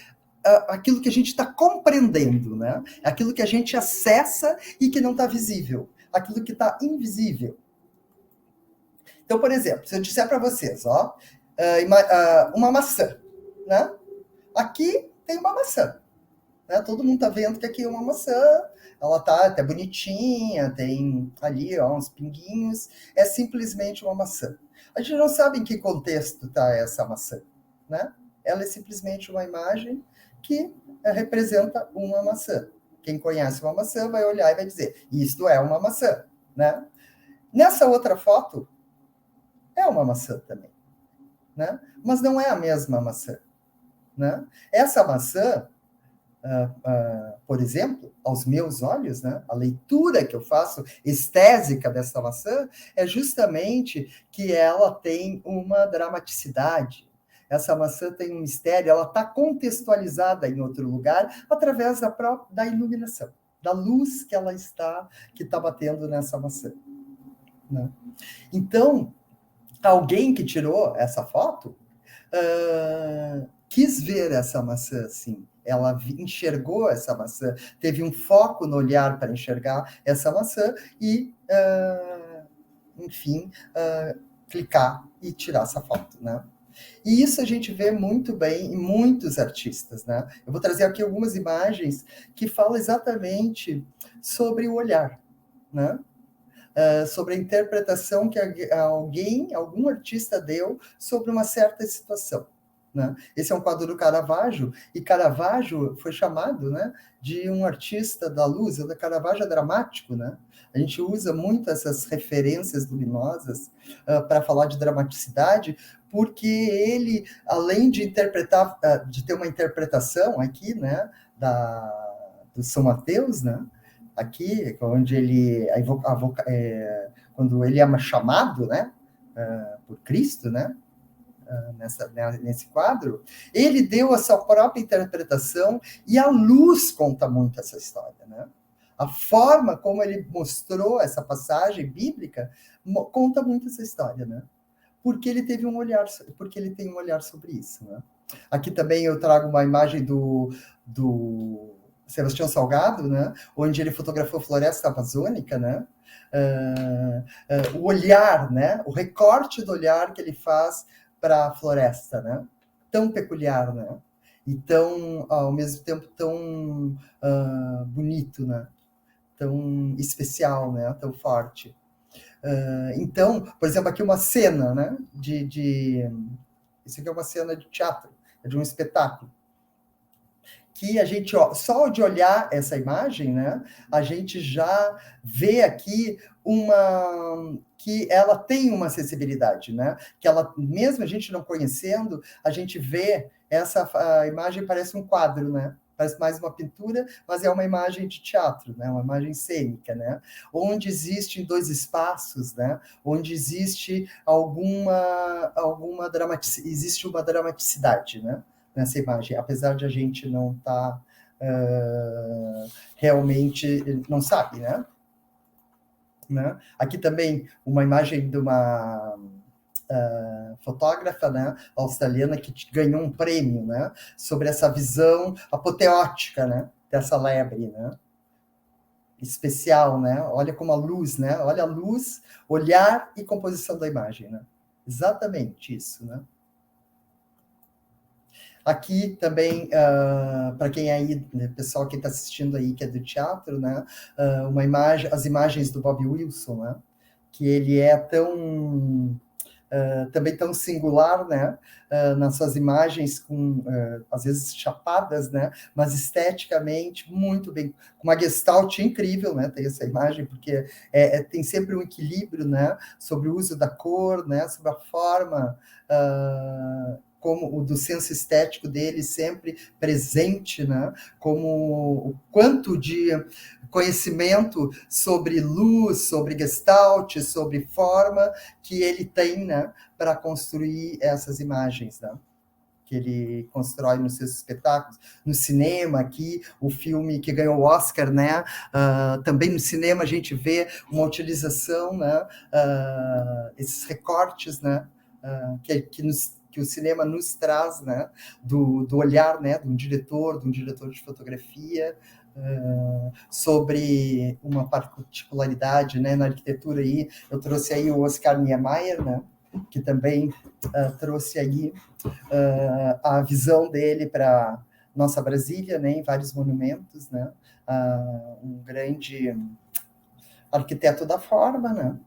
[SPEAKER 1] aquilo que a gente está compreendendo, né? Aquilo que a gente acessa e que não está visível, aquilo que está invisível. Então, por exemplo, se eu disser para vocês, ó, uma maçã, né? Aqui tem uma maçã, né? Todo mundo está vendo que aqui é uma maçã, ela tá até bonitinha, tem ali ó, uns pinguinhos, é simplesmente uma maçã. A gente não sabe em que contexto está essa maçã, né? Ela é simplesmente uma imagem que representa uma maçã. Quem conhece uma maçã vai olhar e vai dizer, isto é uma maçã, né? Nessa outra foto, é uma maçã também, né? Mas não é a mesma maçã, né? Essa maçã, por exemplo, aos meus olhos, né, a leitura que eu faço estésica dessa maçã é justamente que ela tem uma dramaticidade. Essa maçã tem um mistério, ela está contextualizada em outro lugar através da iluminação, da luz que está batendo nessa maçã, né? Então, alguém que tirou essa foto quis ver essa maçã assim. Ela enxergou essa maçã, teve um foco no olhar para enxergar essa maçã e, enfim, clicar e tirar essa foto, né? E isso a gente vê muito bem em muitos artistas, né? Eu vou trazer aqui algumas imagens que falam exatamente sobre o olhar, né? Sobre a interpretação que algum artista deu sobre uma certa situação, né? Esse é um quadro do Caravaggio, e Caravaggio foi chamado, né, de um artista da luz. O Caravaggio é dramático, né? A gente usa muito essas referências luminosas para falar de dramaticidade, porque ele, além de interpretar, de ter uma interpretação aqui, né, do São Mateus, né? Aqui, onde ele quando ele é chamado, né, por Cristo, né, nesse quadro, ele deu a sua própria interpretação e a luz conta muito essa história, né? A forma como ele mostrou essa passagem bíblica conta muito essa história, né? Porque ele teve um olhar, porque ele tem um olhar sobre isso, né? Aqui também eu trago uma imagem do Sebastião Salgado, né? Onde ele fotografou a floresta amazônica, né? O olhar, né? O recorte do olhar que ele faz para a floresta, né? Tão peculiar, né? E tão, ao mesmo tempo, tão bonito, né? Tão especial, né? Tão forte. Então, por exemplo, aqui uma cena, né? Isso aqui é uma cena de teatro, de um espetáculo. Que a gente, só de olhar essa imagem, né, a gente já vê aqui que ela tem uma acessibilidade, né? Que ela, mesmo a gente não conhecendo, a gente vê a imagem parece um quadro, né? Parece mais uma pintura, mas é uma imagem de teatro, né? Uma imagem cênica, né? Onde existem dois espaços, né? Onde existe existe uma dramaticidade, né? Nessa imagem, apesar de a gente não estar realmente, não sabe, né? Aqui também uma imagem de uma fotógrafa, né, australiana que ganhou um prêmio, né, sobre essa visão apoteótica, né, dessa lebre, né, especial, né? Olha como a luz, né? Olha a luz, olhar e composição da imagem, né? Exatamente isso, né? Aqui também, para quem aí, né, pessoal que está assistindo aí, que é do teatro, né, as imagens do Bob Wilson, né, que ele é também tão singular, né, nas suas imagens, às vezes chapadas, né, mas esteticamente muito bem, com uma gestalt incrível, né, tem essa imagem, porque tem sempre um equilíbrio, né, sobre o uso da cor, né, sobre a forma, como o do senso estético dele sempre presente, né, como o quanto de conhecimento sobre luz, sobre gestalt, sobre forma que ele tem, né, para construir essas imagens, né, que ele constrói nos seus espetáculos. No cinema, aqui, o filme que ganhou o Oscar, né, também no cinema a gente vê uma utilização, né, esses recortes, né, que o cinema nos traz, né, do olhar, né, de um diretor de fotografia, sobre uma particularidade, né, na arquitetura aí. Eu trouxe aí o Oscar Niemeyer, né, que também trouxe aí a visão dele para nossa Brasília, né, em vários monumentos, né, um grande arquiteto da forma, né.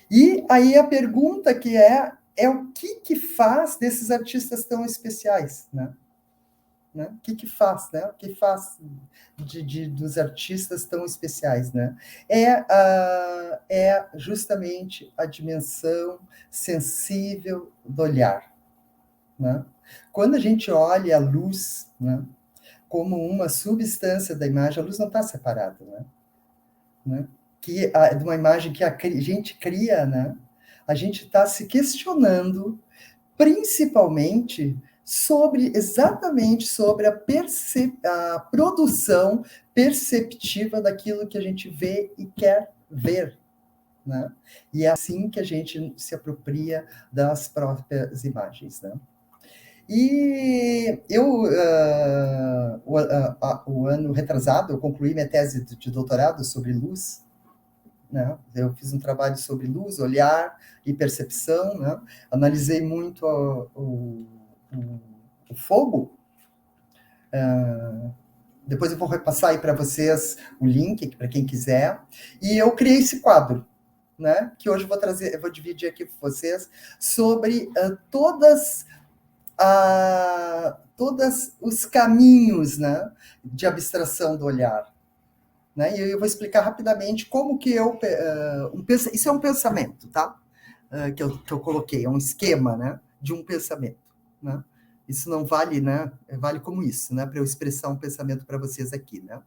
[SPEAKER 1] E aí a pergunta que é o que faz desses artistas tão especiais, né? O que faz, né? O que faz dos artistas tão especiais, né? É justamente a dimensão sensível do olhar, né? Quando a gente olha a luz, né, como uma substância da imagem, a luz não está separada, né? De uma imagem que a gente cria, né? A gente está se questionando, principalmente exatamente sobre a produção perceptiva daquilo que a gente vê e quer ver, né? E é assim que a gente se apropria das próprias imagens, né? E eu, o ano retrasado, eu concluí minha tese de doutorado sobre luz, né? Eu fiz um trabalho sobre luz, olhar e percepção, né? Analisei muito o fogo. Depois eu vou repassar aí para vocês o link, para quem quiser. E eu criei esse quadro, né? Que hoje eu vou dividir aqui com vocês sobre todos os caminhos, né, de abstração do olhar. Né? E eu vou explicar rapidamente como que isso é um pensamento, tá? Que eu coloquei, é um esquema, né, de um pensamento, né? Isso não vale, né? Vale como isso, né? Para eu expressar um pensamento para vocês aqui, né?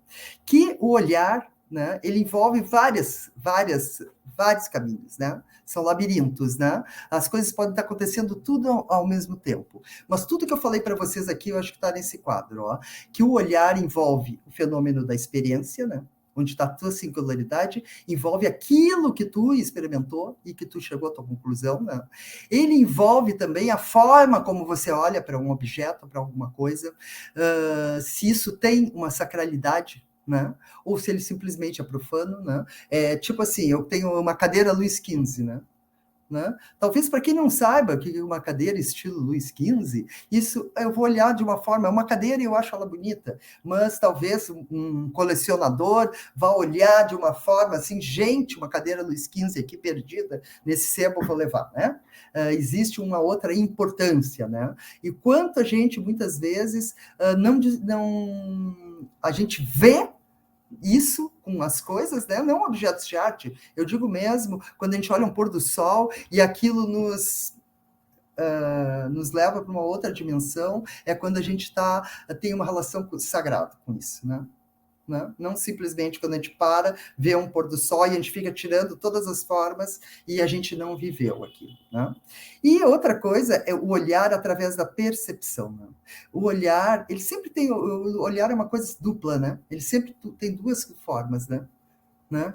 [SPEAKER 1] Que o olhar, né? Ele envolve vários caminhos, né? São labirintos, né? As coisas podem estar acontecendo tudo ao mesmo tempo. Mas tudo que eu falei para vocês aqui, eu acho que está nesse quadro, ó. Que o olhar envolve o fenômeno da experiência, né? Onde está a tua singularidade, envolve aquilo que tu experimentou e que tu chegou à tua conclusão, né? Ele envolve também a forma como você olha para um objeto, para alguma coisa, se isso tem uma sacralidade, né? Ou se ele simplesmente é profano, né? Tipo assim, eu tenho uma cadeira Luiz XV, né? Né? Talvez para quem não saiba que uma cadeira estilo Luiz XV, isso eu vou olhar de uma forma, é uma cadeira e eu acho ela bonita, mas talvez um colecionador vá olhar de uma forma assim, gente, uma cadeira Luiz XV aqui perdida, nesse sebo eu vou levar, né? Existe uma outra importância, né? E quanto a gente, muitas vezes, a gente vê isso com as coisas, né? Não objetos de arte. Eu digo mesmo, quando a gente olha um pôr do sol e aquilo nos leva para uma outra dimensão, é quando a gente tem uma relação sagrada com isso, né? Né? Não simplesmente quando a gente vê um pôr do sol e a gente fica tirando todas as formas e a gente não viveu aquilo. Né? E outra coisa é o olhar através da percepção. Né? O olhar, ele sempre tem, o olhar é uma coisa dupla, né? Ele sempre tem duas formas, né?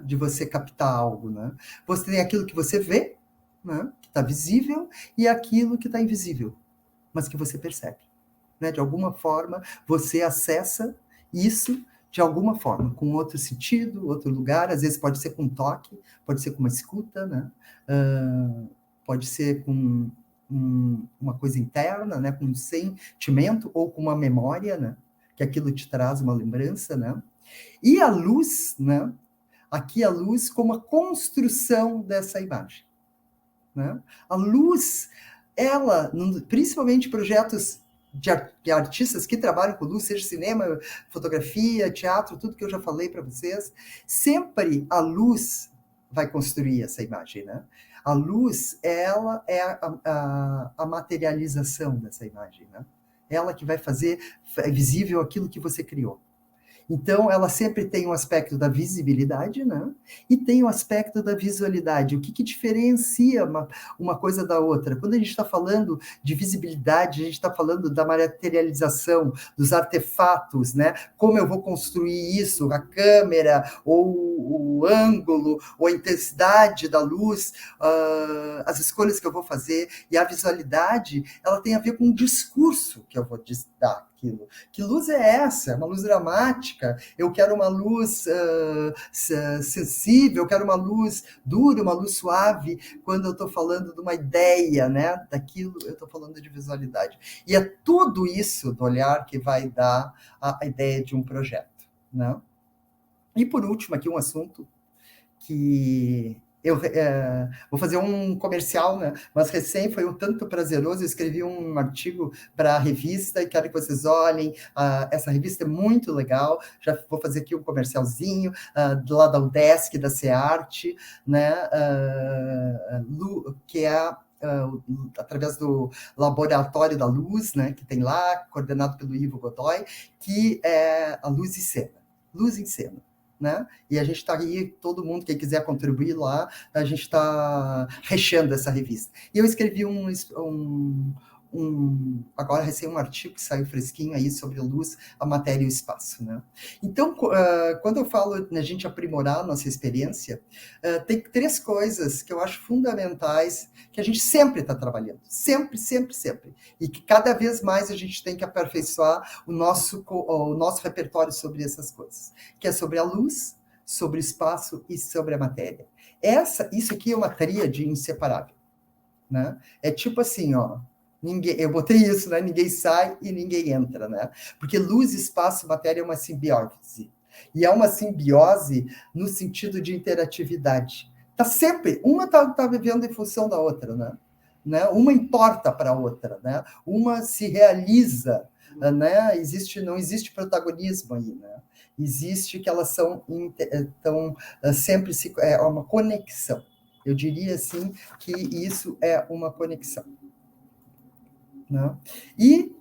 [SPEAKER 1] De você captar algo. Né? Você tem aquilo que você vê, né? Que está visível, e aquilo que está invisível, mas que você percebe. Né? De alguma forma, você acessa isso de alguma forma, com outro sentido, outro lugar, às vezes pode ser com um toque, pode ser com uma escuta, né? Pode ser com uma coisa interna, né? Com um sentimento ou com uma memória, né? Que aquilo te traz uma lembrança, né? E a luz, né? Aqui a luz como a construção dessa imagem. Né? A luz, ela, principalmente projetos de artistas que trabalham com luz, seja cinema, fotografia, teatro, tudo que eu já falei para vocês, sempre a luz vai construir essa imagem, né? A luz, ela é a materialização dessa imagem, né? Ela que vai fazer visível aquilo que você criou. Então, ela sempre tem um aspecto da visibilidade, né? E tem o um aspecto da visualidade. O que diferencia uma coisa da outra? Quando a gente está falando de visibilidade, a gente está falando da materialização, dos artefatos, né? Como eu vou construir isso, a câmera, ou o ângulo, ou a intensidade da luz, as escolhas que eu vou fazer. E a visualidade, ela tem a ver com o discurso que eu vou dar. Aquilo. Que luz é essa? É uma luz dramática? Eu quero uma luz sensível, eu quero uma luz dura, uma luz suave. Quando eu estou falando de uma ideia, né? Daquilo, eu estou falando de visualidade. E é tudo isso do olhar que vai dar a ideia de um projeto. Né? E por último, aqui um assunto que eu vou fazer um comercial, né? Mas recém foi um tanto prazeroso. Eu escrevi um artigo para a revista e quero que vocês olhem. Essa revista é muito legal. Já vou fazer aqui um comercialzinho lá da UDESC, da CEARTE, né? Que é através do Laboratório da Luz, né? Que tem lá, coordenado pelo Ivo Godoy, que é a Luz em Cena. Luz em Cena. Né? E a gente está aí, todo mundo, quem quiser contribuir lá, a gente está recheando essa revista. E eu escrevi agora recém um artigo que saiu fresquinho aí sobre a luz, a matéria e o espaço. Né? Então, quando eu falo na gente aprimorar a nossa experiência, tem 3 coisas que eu acho fundamentais, que a gente sempre está trabalhando, sempre, sempre, sempre. E que cada vez mais a gente tem que aperfeiçoar o nosso repertório sobre essas coisas, que é sobre a luz, sobre o espaço e sobre a matéria. Isso aqui é uma tríade inseparável. Né? É tipo assim, ó, eu botei isso, né? Ninguém sai e ninguém entra, né? Porque luz, espaço e matéria é uma simbiose. E é uma simbiose no sentido de interatividade. Tá sempre, uma tá vivendo em função da outra, né? Uma importa para a outra, né? Uma se realiza, né? Não existe protagonismo aí, né? Existe que elas estão sempre é uma conexão. Eu diria assim que isso é uma conexão. Né? E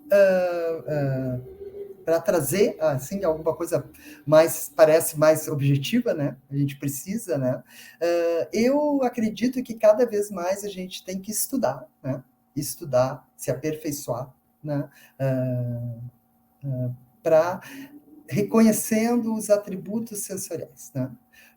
[SPEAKER 1] para trazer assim alguma coisa mais parece mais objetiva, né? A gente precisa, né? Eu acredito que cada vez mais a gente tem que estudar, né? Estudar, se aperfeiçoar, né? Para reconhecendo os atributos sensoriais, né?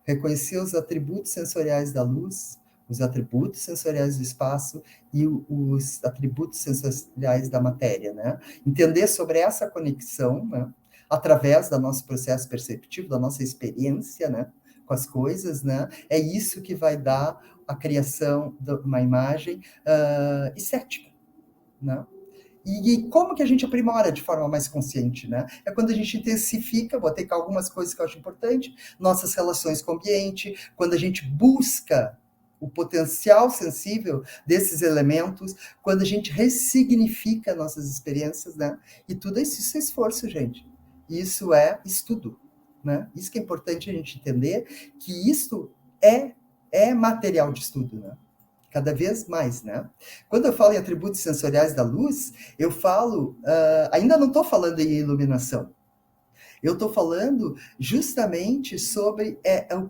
[SPEAKER 1] Reconhecer os atributos sensoriais da luz, os atributos sensoriais do espaço e os atributos sensoriais da matéria, né? Entender sobre essa conexão, né? Através do nosso processo perceptivo, da nossa experiência, né? Com as coisas, né? É isso que vai dar a criação de uma imagem estética, né? E como que a gente aprimora de forma mais consciente, né? É quando a gente intensifica, vou ter algumas coisas que eu acho importante, nossas relações com o ambiente, quando a gente busca o potencial sensível desses elementos, quando a gente ressignifica nossas experiências, né? E tudo isso é esforço, gente. Isso é estudo, né? Isso que é importante a gente entender, que isto é material de estudo, né? Cada vez mais, né? Quando eu falo em atributos sensoriais da luz, eu falo, ainda não estou falando em iluminação. Eu estou falando justamente sobre o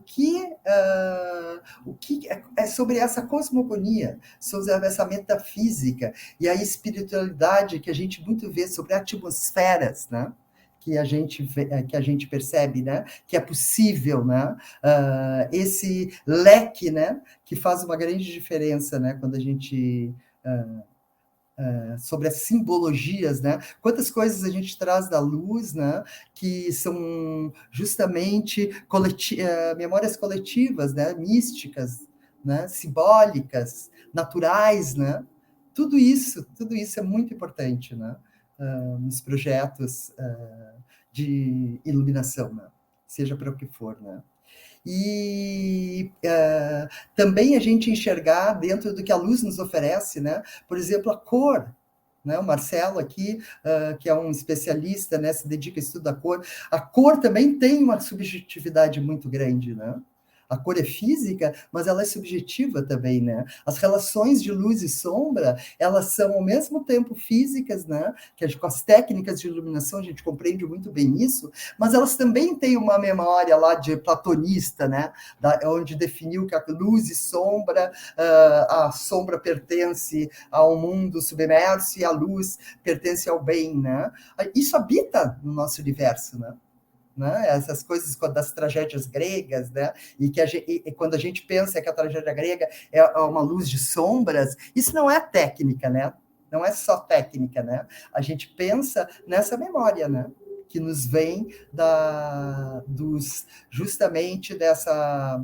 [SPEAKER 1] que é sobre essa cosmogonia, sobre essa metafísica e a espiritualidade que a gente muito vê sobre atmosferas, né? Que a gente percebe, né? Que é possível, né? Esse leque, né? Que faz uma grande diferença, né? Quando a gente sobre as simbologias, né? Quantas coisas a gente traz da luz, né? Que são justamente memórias coletivas, né? Místicas, né? Simbólicas, naturais, né? Tudo isso é muito importante, né? Nos projetos de iluminação, né? Seja para o que for, né? E também a gente enxergar dentro do que a luz nos oferece, né? Por exemplo, a cor. Né? O Marcelo aqui, que é um especialista, né? Se dedica ao estudo da cor. A cor também tem uma subjetividade muito grande, né? A cor é física, mas ela é subjetiva também, né? As relações de luz e sombra, elas são ao mesmo tempo físicas, né? Que com as técnicas de iluminação a gente compreende muito bem isso, mas elas também têm uma memória lá de platonista, né? Onde definiu que a luz e sombra, a sombra pertence ao mundo submerso e a luz pertence ao bem, né? Isso habita no nosso universo, né? Né? Essas coisas das tragédias gregas, né? E quando a gente pensa que a tragédia grega é uma luz de sombras, isso não é técnica, né? Não é só técnica, né? A gente pensa nessa memória, né? Que nos vem justamente da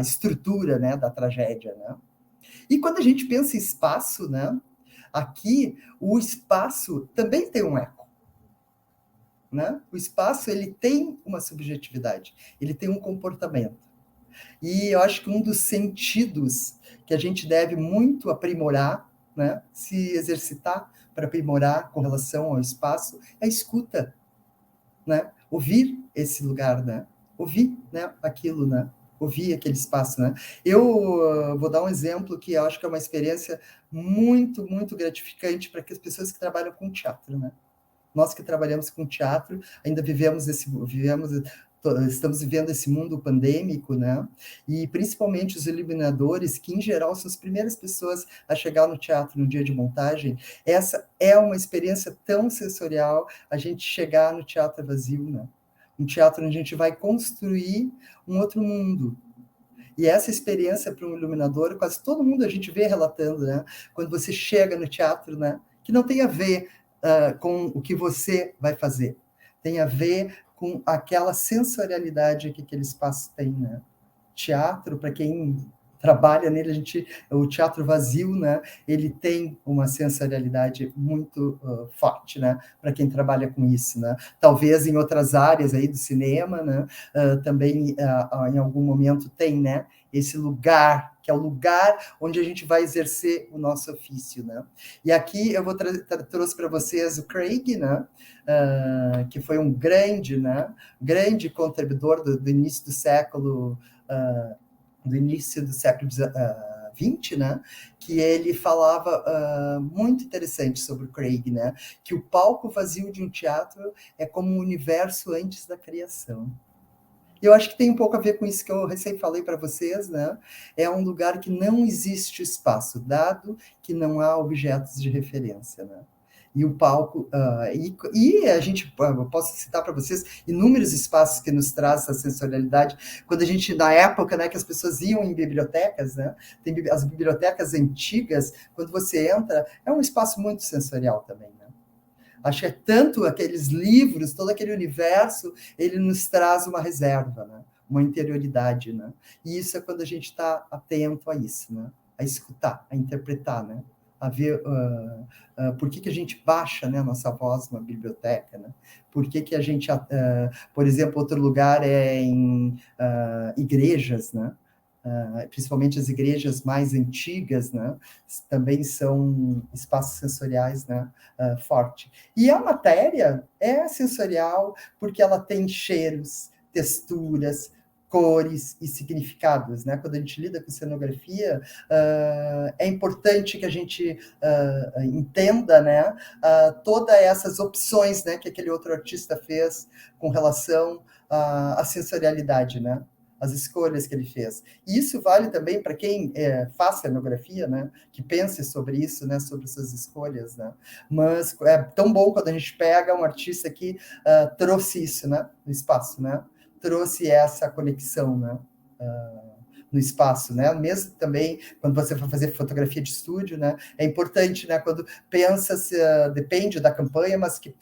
[SPEAKER 1] estrutura, né? Da tragédia, né? E quando a gente pensa em espaço, né? Aqui o espaço também tem um eco. Né? O espaço ele tem uma subjetividade, ele tem um comportamento. E eu acho que um dos sentidos que a gente deve muito aprimorar, né? Se exercitar para aprimorar com relação ao espaço, é a escuta, né? Ouvir esse lugar, né? Ouvir, né? Aquilo, né? Ouvir aquele espaço, né? Eu vou dar um exemplo que eu acho que é uma experiência muito, muito gratificante para as pessoas que trabalham com teatro, né? Nós que trabalhamos com teatro, ainda estamos vivendo esse mundo pandêmico, né? E principalmente os iluminadores, que em geral são as primeiras pessoas a chegar no teatro no dia de montagem, essa é uma experiência tão sensorial, a gente chegar no teatro vazio, né? Um teatro onde a gente vai construir um outro mundo. E essa experiência para um iluminador, quase todo mundo a gente vê relatando, né? Quando você chega no teatro, né? Que não tem a ver com o que você vai fazer. Tem a ver com aquela sensorialidade que aquele espaço tem, né? Teatro, para quem trabalha nele, o teatro vazio, né? Ele tem uma sensorialidade muito forte, né? Para quem trabalha com isso, né? Talvez em outras áreas aí do cinema, né? Também em algum momento tem, né? Esse lugar que é o lugar onde a gente vai exercer o nosso ofício, né? E aqui eu trouxe para vocês o Craig, né? Que foi um grande, né? Grande contribuidor do início do século XX, XX, né, que ele falava muito interessante sobre o Craig, né, que o palco vazio de um teatro é como um universo antes da criação. Eu acho que tem um pouco a ver com isso que eu recém falei para vocês, né? É um lugar que não existe espaço, dado que não há objetos de referência, né? E o palco, e a gente, eu posso citar para vocês inúmeros espaços que nos traz essa sensorialidade. Quando a gente, na época, né, que as pessoas iam em bibliotecas, né? Tem as bibliotecas antigas, quando você entra, é um espaço muito sensorial também, né? Acho que é tanto aqueles livros, todo aquele universo, ele nos traz uma reserva, né? Uma interioridade, né? E isso é quando a gente está atento a isso, né? A escutar, a interpretar, né? A ver por que a gente baixa, né, a nossa voz numa biblioteca, né? Por que a gente, por exemplo, outro lugar é em igrejas, né? Principalmente as igrejas mais antigas, né, também são espaços sensoriais, né, forte. E a matéria é sensorial porque ela tem cheiros, texturas, cores e significados, né? Quando a gente lida com cenografia, é importante que a gente entenda, né, todas essas opções, né, que aquele outro artista fez com relação à sensorialidade, né? As escolhas que ele fez. E isso vale também para quem faz cenografia, né? Que pense sobre isso, né? Sobre suas escolhas, né? Mas é tão bom quando a gente pega um artista que trouxe isso, né? No espaço, né? Trouxe essa conexão, né? No espaço, né? Mesmo também quando você for fazer fotografia de estúdio, né? É importante, né? Quando pensa, depende da campanha, mas que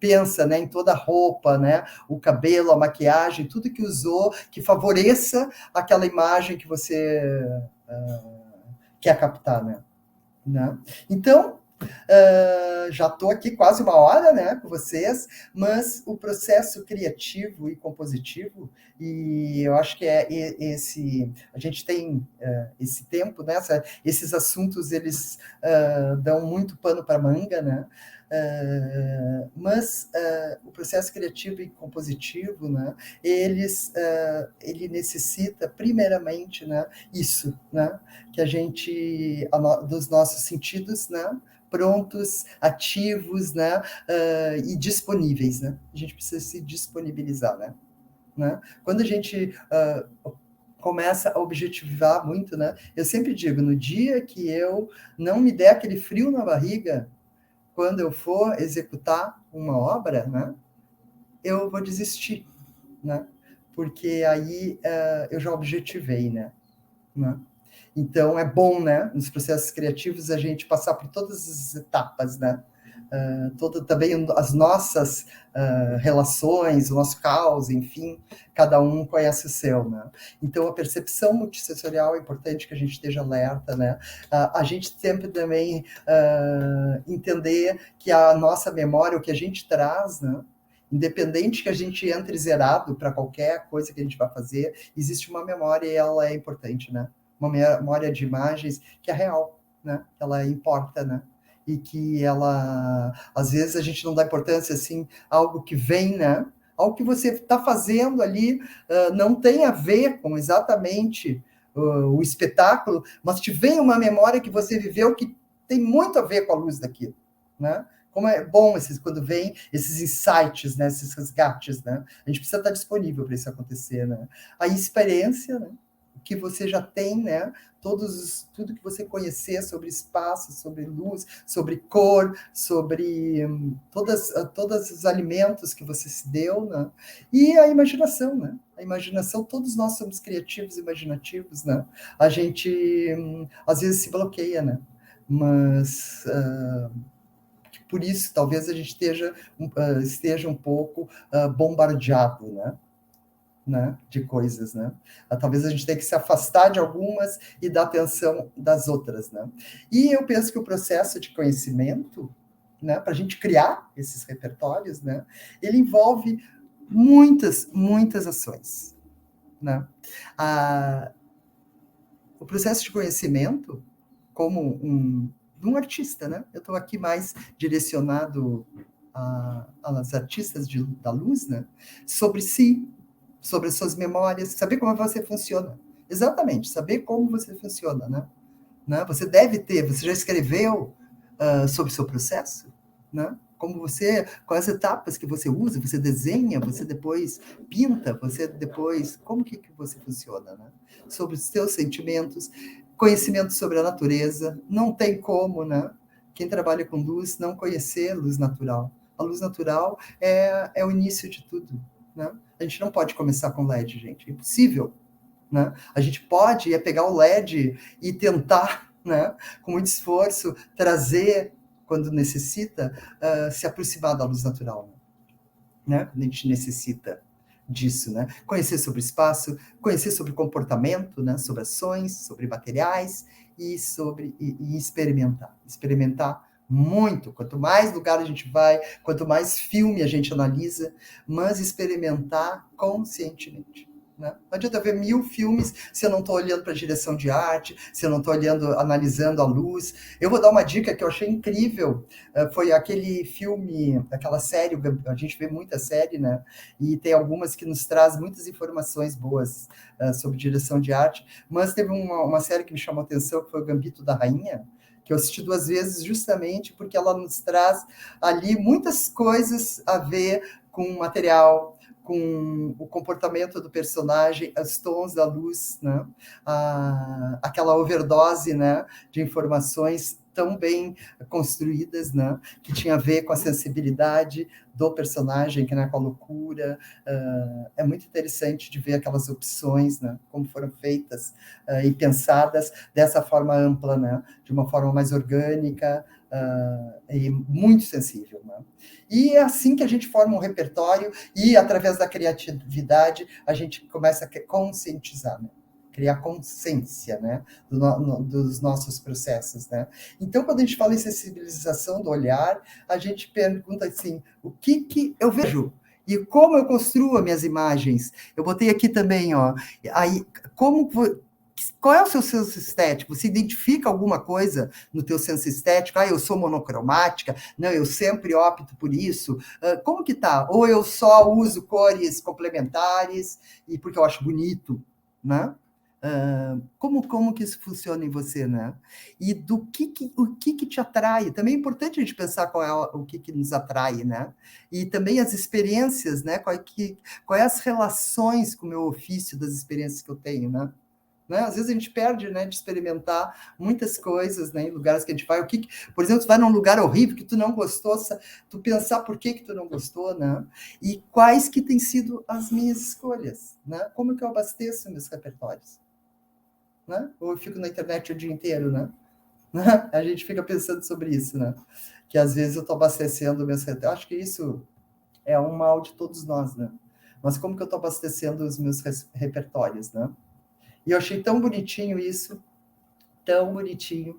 [SPEAKER 1] pensa, né? Em toda a roupa, né? O cabelo, a maquiagem, tudo que usou, que favoreça aquela imagem que você quer captar, né? Então, já estou aqui quase uma hora, né, com vocês, mas o processo criativo e compositivo, e eu acho que a gente tem esse tempo, né, esses assuntos, eles dão muito pano para manga, né, mas o processo criativo e compositivo, né, ele necessita, primeiramente, né, isso, né, que a gente, dos nossos sentidos, né, prontos, ativos, né, e disponíveis, né? A gente precisa se disponibilizar, né? Quando a gente começa a objetivar muito, né? Eu sempre digo, no dia que eu não me der aquele frio na barriga, quando eu for executar uma obra, né, eu vou desistir, né? Porque aí eu já objetivei, né? Então, é bom, né, nos processos criativos, a gente passar por todas as etapas, né? Também as nossas relações, o nosso caos, enfim, cada um conhece o seu, né? Então, a percepção multissensorial é importante que a gente esteja alerta, né? A gente sempre também entender que a nossa memória, o que a gente traz, né? Independente que a gente entre zerado para qualquer coisa que a gente vai fazer, existe uma memória e ela é importante, né? Uma memória de imagens que é real, né? Ela importa, né? E que ela, às vezes, a gente não dá importância, assim, algo que vem, né? Algo que você está fazendo ali não tem a ver com exatamente o espetáculo, mas te vem uma memória que você viveu que tem muito a ver com a luz daquilo, né? Como é bom quando vem esses insights, né? Esses resgates, né? A gente precisa estar disponível para isso acontecer, né? A experiência, né? Que você já tem, né? Tudo que você conhecer sobre espaço, sobre luz, sobre cor, sobre todos os alimentos que você se deu, né? E a imaginação, né? A imaginação, todos nós somos criativos, imaginativos, né? A gente, às vezes, se bloqueia, né? Mas por isso, talvez a gente esteja um pouco bombardeado, né, de coisas, né? Talvez a gente tenha que se afastar de algumas e dar atenção das outras, né? E eu penso que o processo de conhecimento, né, para a gente criar esses repertórios, né, ele envolve muitas ações, né? O processo de conhecimento, como um artista, né? Eu estou aqui mais direcionado às artistas da luz, né? Sobre si, sobre as suas memórias, saber como você funciona. Exatamente, saber como você funciona, né? né? Você deve ter, você já escreveu sobre o seu processo, né? Quais etapas que você usa, você desenha, você depois pinta, você depois, como que você funciona, né? Sobre os seus sentimentos, conhecimento sobre a natureza, não tem como, né? Quem trabalha com luz não conhecer luz natural. A luz natural é o início de tudo, né? A gente não pode começar com LED, gente, é impossível, né? A gente pode pegar o LED e tentar, né, com muito esforço, trazer, quando necessita, se aproximar da luz natural, né? Quando a gente necessita disso, né? Conhecer sobre o espaço, conhecer sobre comportamento, né? Sobre ações, sobre materiais e experimentar muito. Quanto mais lugar a gente vai, quanto mais filme a gente analisa, mas experimentar conscientemente. Né? Não adianta ver 1000 filmes se eu não estou olhando para a direção de arte, se eu não estou analisando a luz. Eu vou dar uma dica que eu achei incrível. Foi aquele filme, aquela série, a gente vê muita série, né? E tem algumas que nos traz muitas informações boas sobre direção de arte, mas teve uma série que me chamou a atenção, que foi o Gambito da Rainha, que eu assisti 2 vezes justamente porque ela nos traz ali muitas coisas a ver com material, com o comportamento do personagem, os tons da luz, né? Aquela overdose, né, de informações tão bem construídas, né, que tinha a ver com a sensibilidade do personagem, que, né, com a loucura. É muito interessante de ver aquelas opções, né, como foram feitas e pensadas dessa forma ampla, né, de uma forma mais orgânica e muito sensível, né? E é assim que a gente forma um repertório e, através da criatividade, a gente começa a conscientizar, né? Criar consciência, né, dos nossos processos, né? Então, quando a gente fala em sensibilização do olhar, a gente pergunta assim, o que eu vejo? E como eu construo as minhas imagens? Eu botei aqui também, ó, aí, qual é o seu senso estético? Você identifica alguma coisa no teu senso estético? Eu sou monocromática, não, eu sempre opto por isso. Como que tá? Ou eu só uso cores complementares e porque eu acho bonito, né? Como que isso funciona em você, né? E o que te atrai? Também é importante a gente pensar o que nos atrai, né? E também as experiências, né? Quais as relações com o meu ofício, das experiências que eu tenho, né? Né? Às vezes a gente perde, né, de experimentar muitas coisas, né, em lugares que a gente vai. Por exemplo, tu vai num lugar horrível que tu não gostou, tu pensar por que tu não gostou, né? E quais que têm sido as minhas escolhas, né? Como que eu abasteço meus repertórios, né? Ou eu fico na internet o dia inteiro, né? A gente fica pensando sobre isso, né? Que às vezes eu estou abastecendo meus repertórios. Acho que isso é um mal de todos nós, né? Mas como que eu estou abastecendo os meus repertórios, né? E eu achei tão bonitinho isso, tão bonitinho,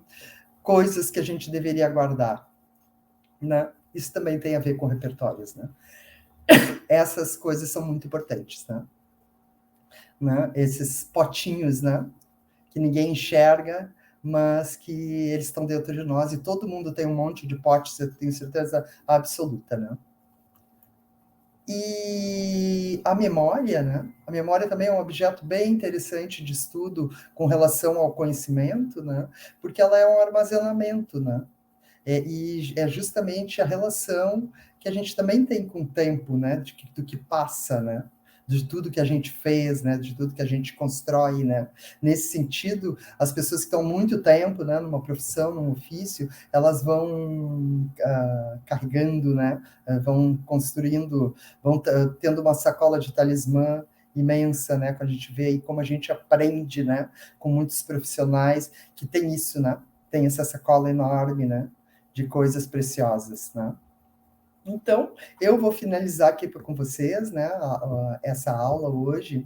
[SPEAKER 1] coisas que a gente deveria guardar, né? Isso também tem a ver com repertórios, né? Essas coisas são muito importantes, né? Esses potinhos, né? Que ninguém enxerga, mas que eles estão dentro de nós, e todo mundo tem um monte de potes, eu tenho certeza absoluta, né? E a memória, né? A memória também é um objeto bem interessante de estudo com relação ao conhecimento, né? Porque ela é um armazenamento, né? E é justamente a relação que a gente também tem com o tempo, né? Do que passa, né? De tudo que a gente fez, né? De tudo que a gente constrói, né? Nesse sentido, as pessoas que estão muito tempo, né? Numa profissão, num ofício, elas vão carregando, né? Vão construindo, vão tendo uma sacola de talismã imensa, né? Quando a gente vê aí como a gente aprende, né? Com muitos profissionais que tem isso, né? Tem essa sacola enorme, né? De coisas preciosas, né? Então, eu vou finalizar aqui com vocês, né, essa aula hoje.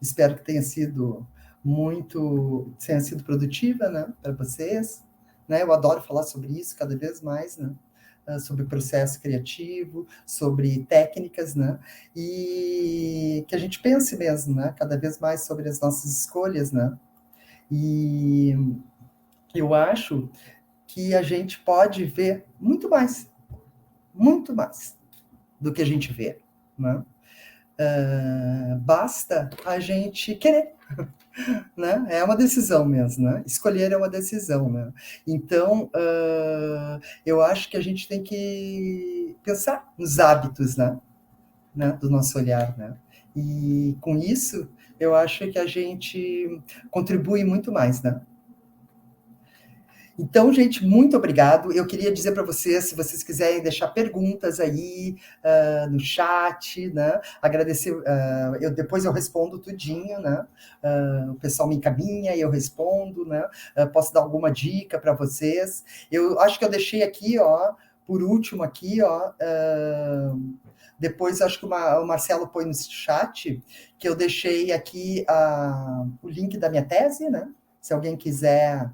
[SPEAKER 1] Espero que tenha sido produtiva, né, para vocês. Né? Eu adoro falar sobre isso cada vez mais, né? Sobre processo criativo, sobre técnicas, né? E que a gente pense mesmo, né? Cada vez mais sobre as nossas escolhas, né? E eu acho que a gente pode ver muito mais do que a gente vê, né? Basta a gente querer, Né? É uma decisão mesmo, né? Escolher é uma decisão, né? Então, eu acho que a gente tem que pensar nos hábitos, né? Do nosso olhar, né? E com isso, eu acho que a gente contribui muito mais, né? Então, gente, muito obrigado. Eu queria dizer para vocês, se vocês quiserem deixar perguntas aí no chat, né? Agradecer, depois eu respondo tudinho, né? O pessoal me encaminha e eu respondo, né? Posso dar alguma dica para vocês. Eu acho que eu deixei aqui, ó, por último aqui, ó. Depois acho que o Marcelo põe no chat que eu deixei aqui o link da minha tese, né? Se alguém quiser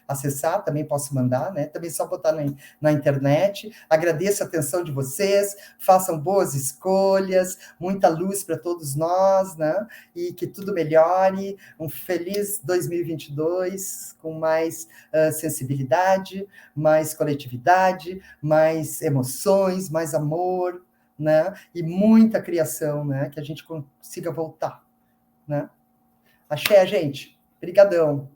[SPEAKER 1] acessar, também posso mandar, né? Também só botar na internet. Agradeço a atenção de vocês, façam boas escolhas, muita luz para todos nós, né? E que tudo melhore. Um feliz 2022 com mais sensibilidade, mais coletividade, mais emoções, mais amor, né? E muita criação, né? Que a gente consiga voltar, né? Axé, gente. Obrigadão.